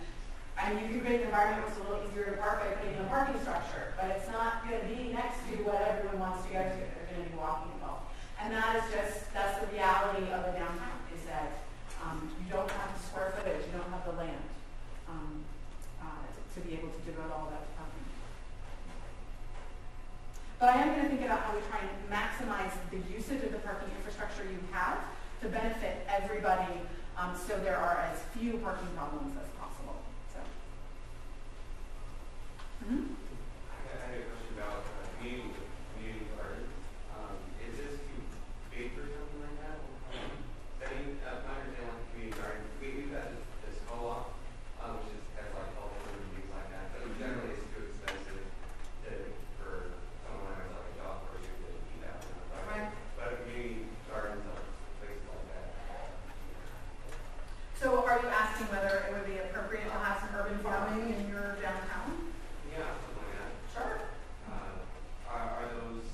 you can create an environment where it's a little easier to park by putting in a parking structure, but it's not going to be next to what everyone wants to go to. They're going to be walking involved. And that's the reality of a downtown, is that you don't have the square footage, you don't have the land to be able to devote all that to parking. But I am going to think about how we try and maximize the usage of the parking infrastructure you have to benefit everybody, so there are as few parking problems as possible. So. I had a question about community garden. Is this too big for something like that? I mean, my understanding with community garden, we've got this co-op, which has like health food and things like that, but generally it's too expensive for someone who has like a dog or to eat out. Right. But community gardens are places like that. So are you asking whether it would be appropriate to have some urban farming in your downtown? Yeah, something like that. Sure. Are those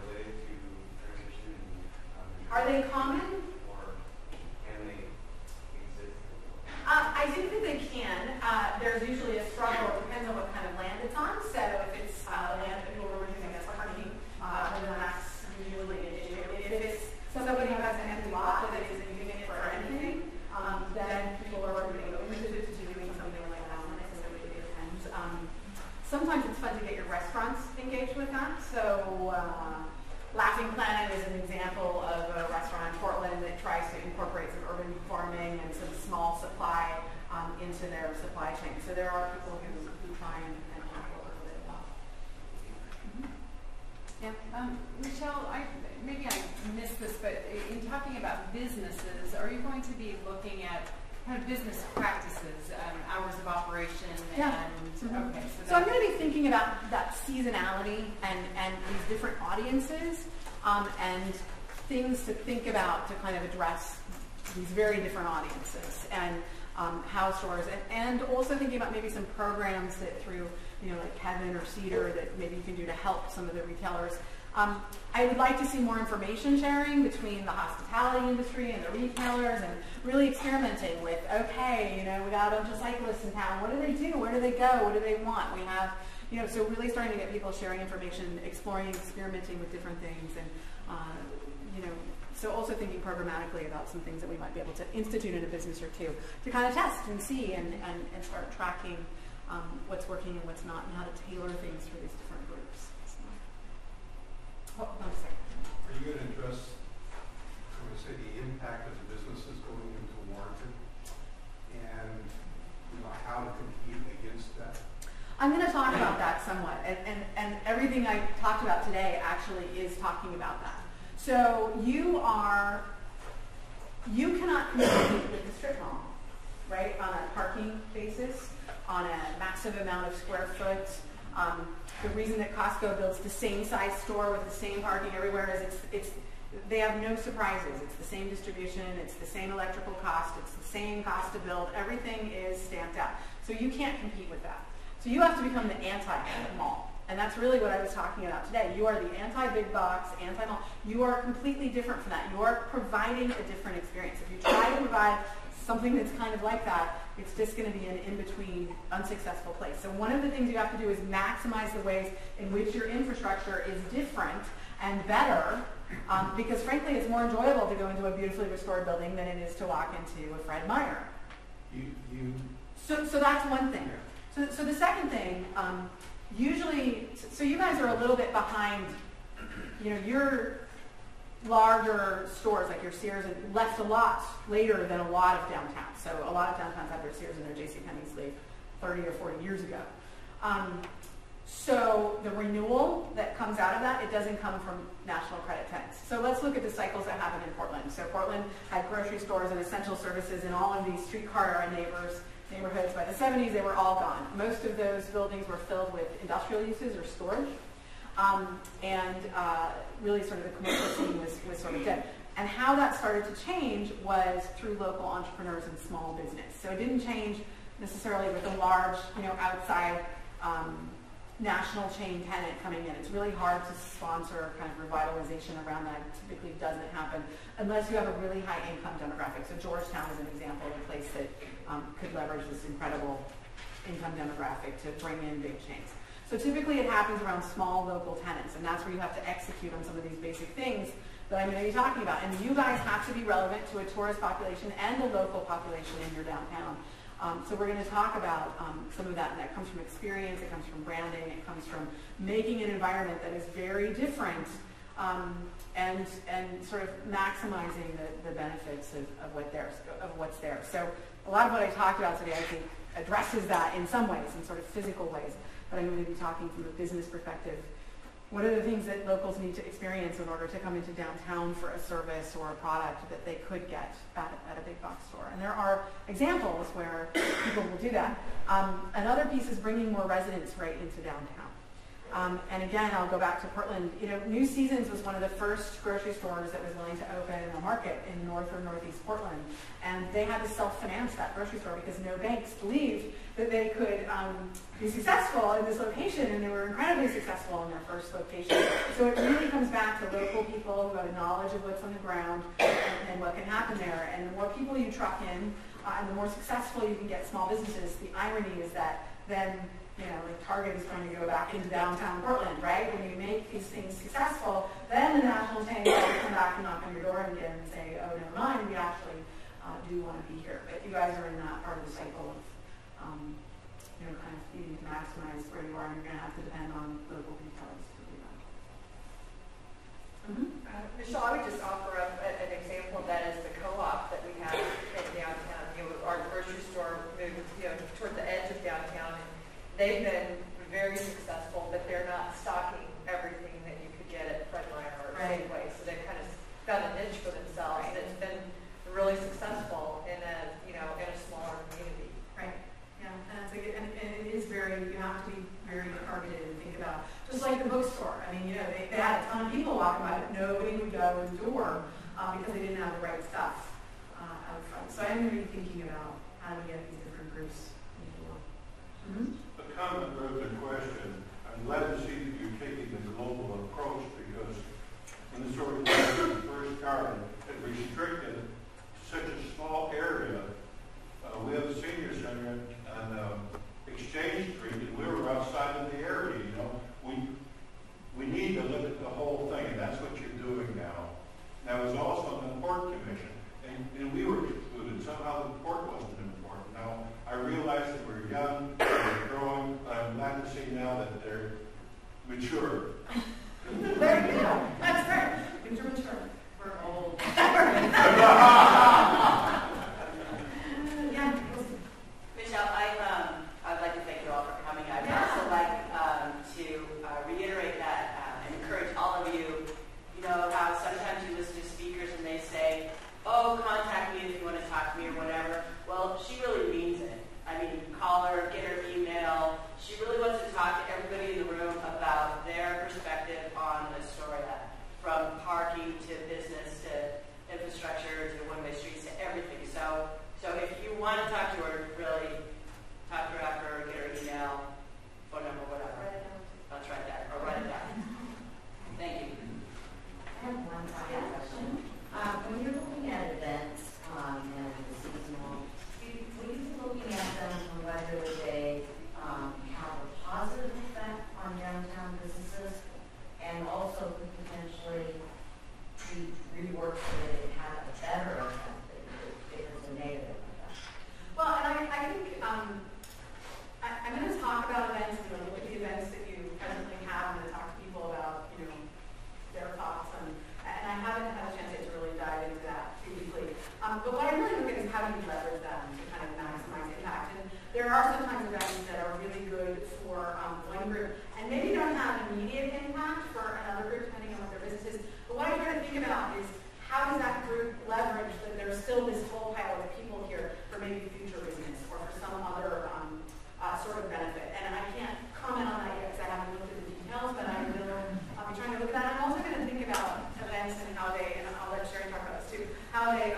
related to transition? Are they common? Or can they exist? I think that they can. There's usually a struggle. It depends on what kind of land it's on. So if it's land that people were using as parking, then that's usually an issue. If it's somebody who has an empty lot that isn't using it for anything, then people are really open to doing something like that. So it really depends. Sometimes it's fun to with that. So Laughing Planet is an example of a restaurant in Portland that tries to incorporate some urban farming and some small supply into their supply chain. So there are people who try and tackle a little bit of that. Yeah, Michele, maybe I missed this, but in talking about businesses, are you going to be looking at kind of business practices, hours of operation, Yeah. and okay. So I'm going to be thinking about that seasonality and these different audiences and things to think about to kind of address these very different audiences and how stores and also thinking about maybe some programs that through like Kevin or Cedar that maybe you can do to help some of the retailers. I would like to see more information sharing between the hospitality industry and the retailers and really experimenting with, okay, we got a bunch of cyclists in town. What do they do? Where do they go? What do they want? We have, so really starting to get people sharing information, exploring, experimenting with different things. And, so also thinking programmatically about some things that we might be able to institute in a business or two to kind of test and see and start tracking what's working and what's not and how to tailor things for these different groups. Hold on a second. Are you going to address, the impact of the businesses going into warranted and how to compete against that? I'm going to talk about that somewhat, and everything I talked about today actually is talking about that. So you cannot compete with the strip mall, right, on a parking basis, on a massive amount of square foot. The reason that Costco builds the same size store with the same parking everywhere is they have no surprises. It's the same distribution, it's the same electrical cost, it's the same cost to build. Everything is stamped out. So you can't compete with that. So you have to become the anti-mall. And that's really what I was talking about today. You are the anti-big box, anti-mall. You are completely different from that. You are providing a different experience. If you try to provide something that's kind of like that, it's just going to be an in-between, unsuccessful place. So one of the things you have to do is maximize the ways in which your infrastructure is different and better, because frankly, it's more enjoyable to go into a beautifully restored building than it is to walk into a Fred Meyer. So that's one thing. So the second thing, usually, so you guys are a little bit behind, your larger stores like your Sears left a lot later than a lot of downtowns. So a lot of downtowns have their Sears and their JCPenney's late 30 or 40 years ago. So the renewal that comes out of that, it doesn't come from national credit tenants. So let's look at the cycles that happen in Portland. So Portland had grocery stores and essential services in all of these streetcar neighborhoods. By the 70s, they were all gone. Most of those buildings were filled with industrial uses or storage. Really sort of the commercial scene was sort of dead. And how that started to change was through local entrepreneurs and small business. So it didn't change necessarily with a large, outside national chain tenant coming in. It's really hard to sponsor kind of revitalization around that. It typically doesn't happen unless you have a really high income demographic. So Georgetown is an example of a place that could leverage this incredible income demographic to bring in big chains. So typically it happens around small local tenants, and that's where you have to execute on some of these basic things that I'm going to be talking about. And you guys have to be relevant to a tourist population and a local population in your downtown. So we're going to talk about some of that, and that comes from experience, it comes from branding, it comes from making an environment that is very different and sort of maximizing the benefits of what's there. So a lot of what I talked about today, I think, addresses that in some ways, in sort of physical ways. But I'm going to be talking from a business perspective. What are the things that locals need to experience in order to come into downtown for a service or a product that they could get at a big box store? And there are examples where people will do that. Another piece is bringing more residents right into downtown. And again, I'll go back to Portland. New Seasons was one of the first grocery stores that was willing to open in a market in North or Northeast Portland. And they had to self-finance that grocery store because no banks believed that they could be successful in this location, and they were incredibly successful in their first location. So it really comes back to local people who have knowledge of what's on the ground and what can happen there. And the more people you truck in, and the more successful you can get small businesses, the irony is that then Target is trying to go back into downtown Portland, right? When you make these things successful, then the national chains will come back and knock on your door again and say, oh, never mind, we actually do want to be here. But you guys are in that part of the cycle of, kind of needing to maximize where you are, and you're going to have to depend on local retailers to do mean, you know, they had a ton of people walking by, but nobody would go in the door because they didn't have the right stuff out front. So I'm really thinking about how to get these different groups in the door. A comment or a question. I'm glad to see that you're taking the global approach, because when this organization first started, it restricted such a small area. We have a senior center on Exchange Street, and we were outside of the area. You know, we need to look at the whole thing, and that's what you're doing now. Now, it was also on the Port Commission, and we were excluded. Somehow the port wasn't important. Now, I realize that we're young, we're growing, but I'm glad to see now that they're mature. There you go. That's right. Things are mature. We're old. Yeah. Michelle, I'd like to thank you all for coming. I'd also like to reiterate that and encourage all of you. You know how sometimes you listen to speakers and they say, "Oh, contact me if you want to talk to me," or whatever. Well, she really means it. I mean, call her, get her email. She really wants to talk to everybody in the room about their perspective on Astoria, from parking to business to infrastructure to one-way streets to everything. So if you want to talk to her, really talk to her after, or get her email, phone number, whatever. That's right there, or write it down. Thank you. I have one final question. When you're looking at events and the seasonal, will you be looking at them from whether they have a positive effect on downtown businesses, and also could potentially be reworked so that it had a better effect if it was a negative effect? Well, and I think I'm going to talk about events and look at the events that you presently have. I'm going to talk to people about, you know, their thoughts, and I haven't had a chance yet to really dive into that too deeply. But what I really look at is how do you leverage them to kind of maximize impact. And there are sometimes events that are really good for one group and maybe don't have immediate impact for another group depending on what their business is. But what I try to think about is how does that group leverage that there's still this whole pile of people here for maybe future business or for some other sort of benefit. And I can't comment on that yet because I haven't looked at the details, but I'll be trying to look at that. I'm also going to think about events and how they, and I'll let Sheri talk about this too, how they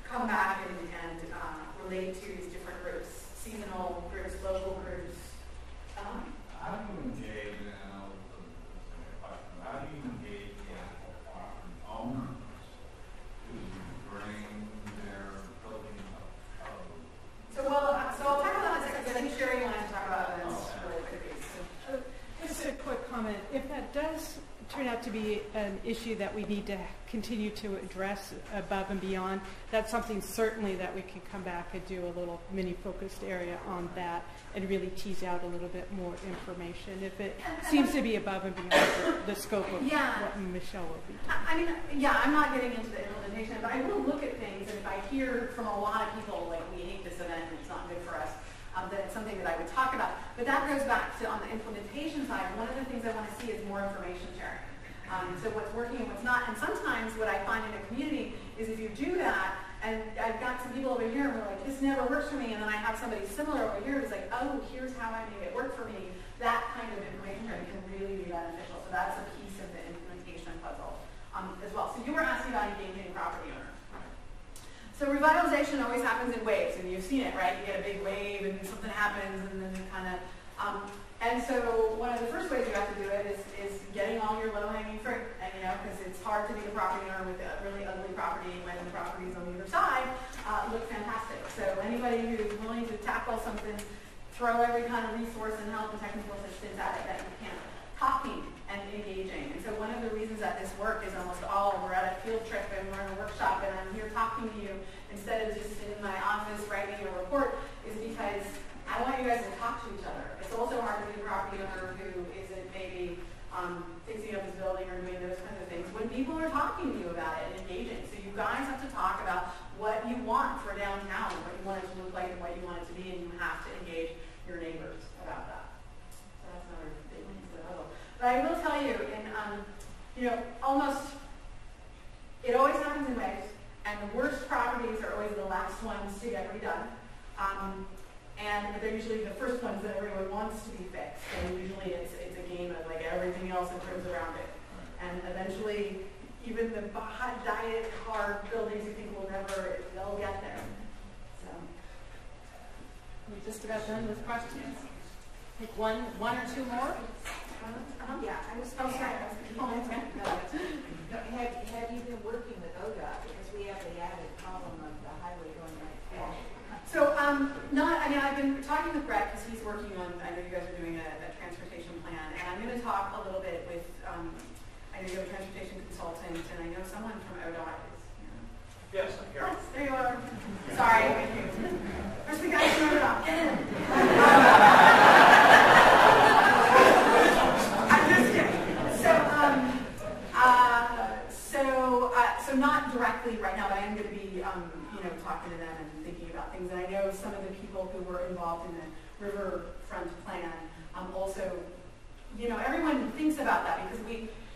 come back and relate to these different groups, seasonal groups, local groups. How do you engage owners to bring their building up? So I'll tackle that in a second, because I think Sheri wanted to talk about events really quickly. Just a quick comment. If that does turn out to be an issue that we need to continue to address above and beyond, that's something certainly that we can come back and do a little mini focused area on that and really tease out a little bit more information if it seems to be above and beyond the scope of what Michelle will be doing. I mean, yeah, I'm not getting into the implementation, but I will look at things, and if I hear from a lot of people, like, we hate this event and it's not good for us, that it's something that I would talk about. But that goes back to, on the implementation side, one of the things I want to see is more information sharing. So what's working and what's not. And sometimes what I find in a community is if you do that, and I've got some people over here and we're like, this never works for me, and then I have somebody similar over here who's like, oh, here's how I make it work for me. That kind of information sharing can really be beneficial. So that's a piece of the implementation puzzle as well. So you were asking about engaging property owners. So revitalization always happens in waves, and you've seen it, right? You get a big wave, and something happens, and then you kind of. And so one of the first ways you have to do it is getting all your low-hanging fruit, and because it's hard to be the property owner with a really ugly property when the properties on the other side look fantastic. So anybody who's willing to tackle something, throw every kind of resource and help and technical assistance at it that you can. Talking and engaging. And so one of the reasons that this work is almost all, we're at a field trip and we're in a workshop and I'm here talking to you instead of just in my office writing a report, is because I want you guys to talk to each other. It's also hard to be a property owner who isn't maybe fixing up his building or doing those kinds of things when people are talking to you about it and engaging. So you guys have to talk about what you want for downtown, what you want it to look like and what you want it to be, and you have to engage your neighbors about that. So that's another big piece of the puzzle. But I will tell you, it always happens in waves, and the worst properties are always the last ones to get redone. And they're usually the first ones that everyone wants to be fixed. And usually it's a game of like everything everything else improves around it. And eventually, even the hot diet, hard buildings you think will never, they'll get there. So, we're just about done with questions. Take one or two more. Yeah, I was going to ask, have you been working with ODOT? Because we have the added problem of the highway going right through. So, I've been talking with Brett because he's working on, I know you guys are doing a transportation plan, and I'm going to talk a little bit with, I know you have a transportation consultant, and I know someone from ODOT is here. Yes, I'm here. Oh, there you are. Sorry. Where's the guy from ODOT? I'm just kidding. So not directly right now, but I am going to be, talking to them and thinking about things. And I know some of the people who were involved in the riverfront plan also, everyone thinks about that because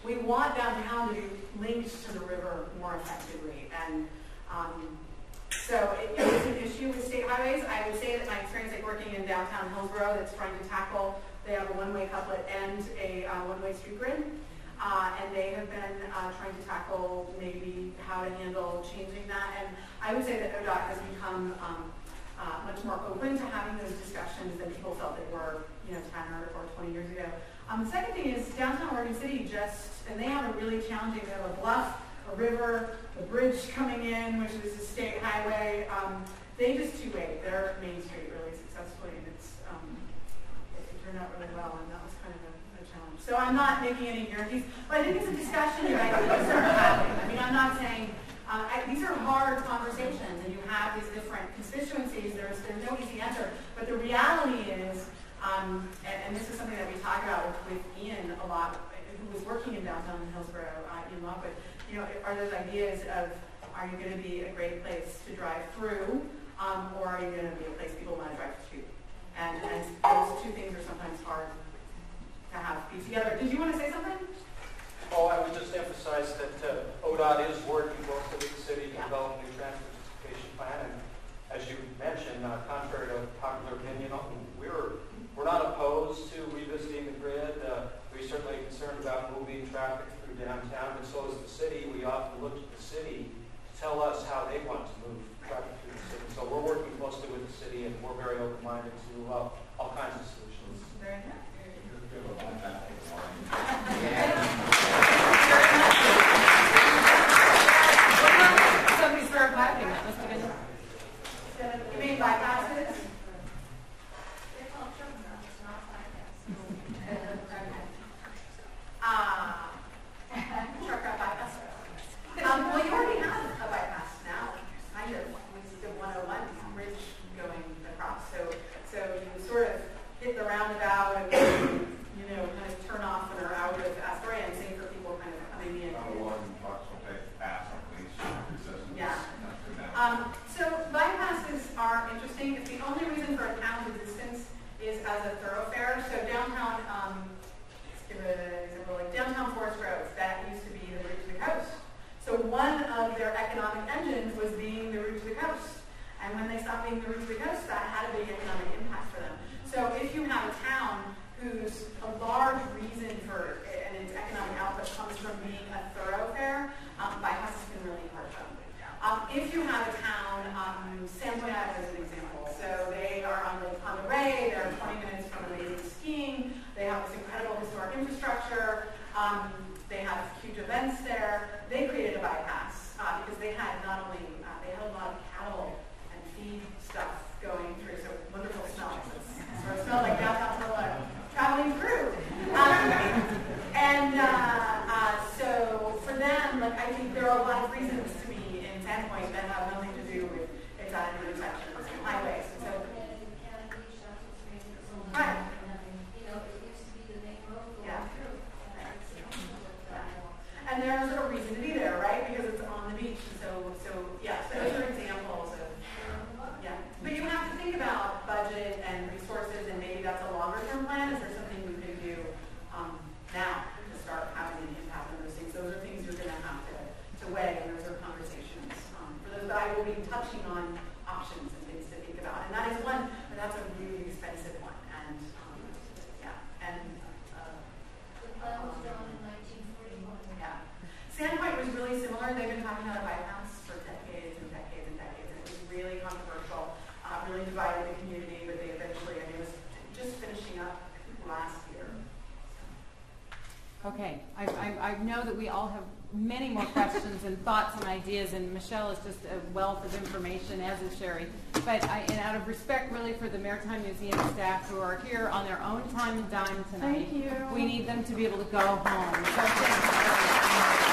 we want downtown to be linked to the river more effectively. And so it is an issue with state highways. I would say that my experience working in downtown Hillsborough that's trying to tackle, they have a one-way couplet and a one-way street grid. And they have been trying to tackle maybe how to handle changing that. And I would say that ODOT has become much more open to having those discussions than people felt they were, 10 or 20 years ago. The second thing is downtown Oregon City and they have a really challenging, they have a bluff, a river, a bridge coming in, which is a state highway. They just two-way their Main Street really successfully, and it turned out really well, and that was kind of a challenge. So I'm not making any guarantees, but I think it's a discussion that I think are having. I mean, I'm not saying, these are hard conversations, and you have these different constituencies. There's no easy answer, but the reality is, and this is something that we talk about with Ian a lot, who was working in downtown Hillsborough, Ian Lockwood, are those ideas of, are you going to be a great place to drive through, or are you going to be a place people want to drive to? And those two things are sometimes hard to have be together. Did you want to say something? Oh, I would just emphasize that ODOT is working closely with the city to develop a new transportation plan. And as you mentioned, contrary to popular opinion, we're not opposed to revisiting the grid. We're certainly concerned about moving traffic through downtown, and so is the city. We often look to the city to tell us how they want to move traffic through the city. So we're working closely with the city, and we're very open-minded to all kinds of solutions. Very good. Somebody started clapping. That must have been. You mean bypasses? They're called terminals, not bypasses. Truck route bypass. Well, you already have a bypass now, kind of, with the 101 bridge going across. So you sort of hit the roundabout and kind of turn off and are out of Astoria, and same for people kind of coming in. Yeah. So bypasses are interesting. It's the only reason for a town's existence is as a thoroughfare. So downtown, let's give an example, like downtown Forest Grove, that used to be the route to the coast. So one of their economic engines was being the route to the coast. And when they stopped being the route to the coast, that had a big economic impact for them. So if you have a town whose a large reason for and its economic output comes from being a thoroughfare, bypasses can really hurt them. If you have a town, San Juan is an example. So they are on Lake Ponderay, they're 20 minutes from amazing skiing, they have this incredible historic infrastructure, they have huge events there. They created a bypass because they had not only, they had a lot of cattle and feed stuff going through, so wonderful smells. Sort of smelled like downtown Toronto traveling through. So for them, I think there are a lot of reasons to be in Sandpoint that have nothing to do with exact intersections and highways. And so, right. Yeah. And there's a reason to be there, right? Because it's on the beach. So yeah, so those are examples of, yeah. But you have to think about budget and resources, and maybe that's a longer term plan. Is there something you can do now to start having an impact on those things? Those are things you're going to have to weigh, and those are conversations. For those that I will be touching on options and things to think about. And that is one, but that's a really expensive one. And yeah, and The plan was before. They've been talking about a bypass for decades and decades and decades, and it was really controversial, really divided the community, but they eventually, I mean, it was just finishing up last year. Okay, I know that we all have many more questions and thoughts and ideas, and Michelle is just a wealth of information, as is Sheri. But and out of respect, really, for the Maritime Museum staff who are here on their own time and dime tonight, Thank you. we need them to be able to go home. So thank you very much.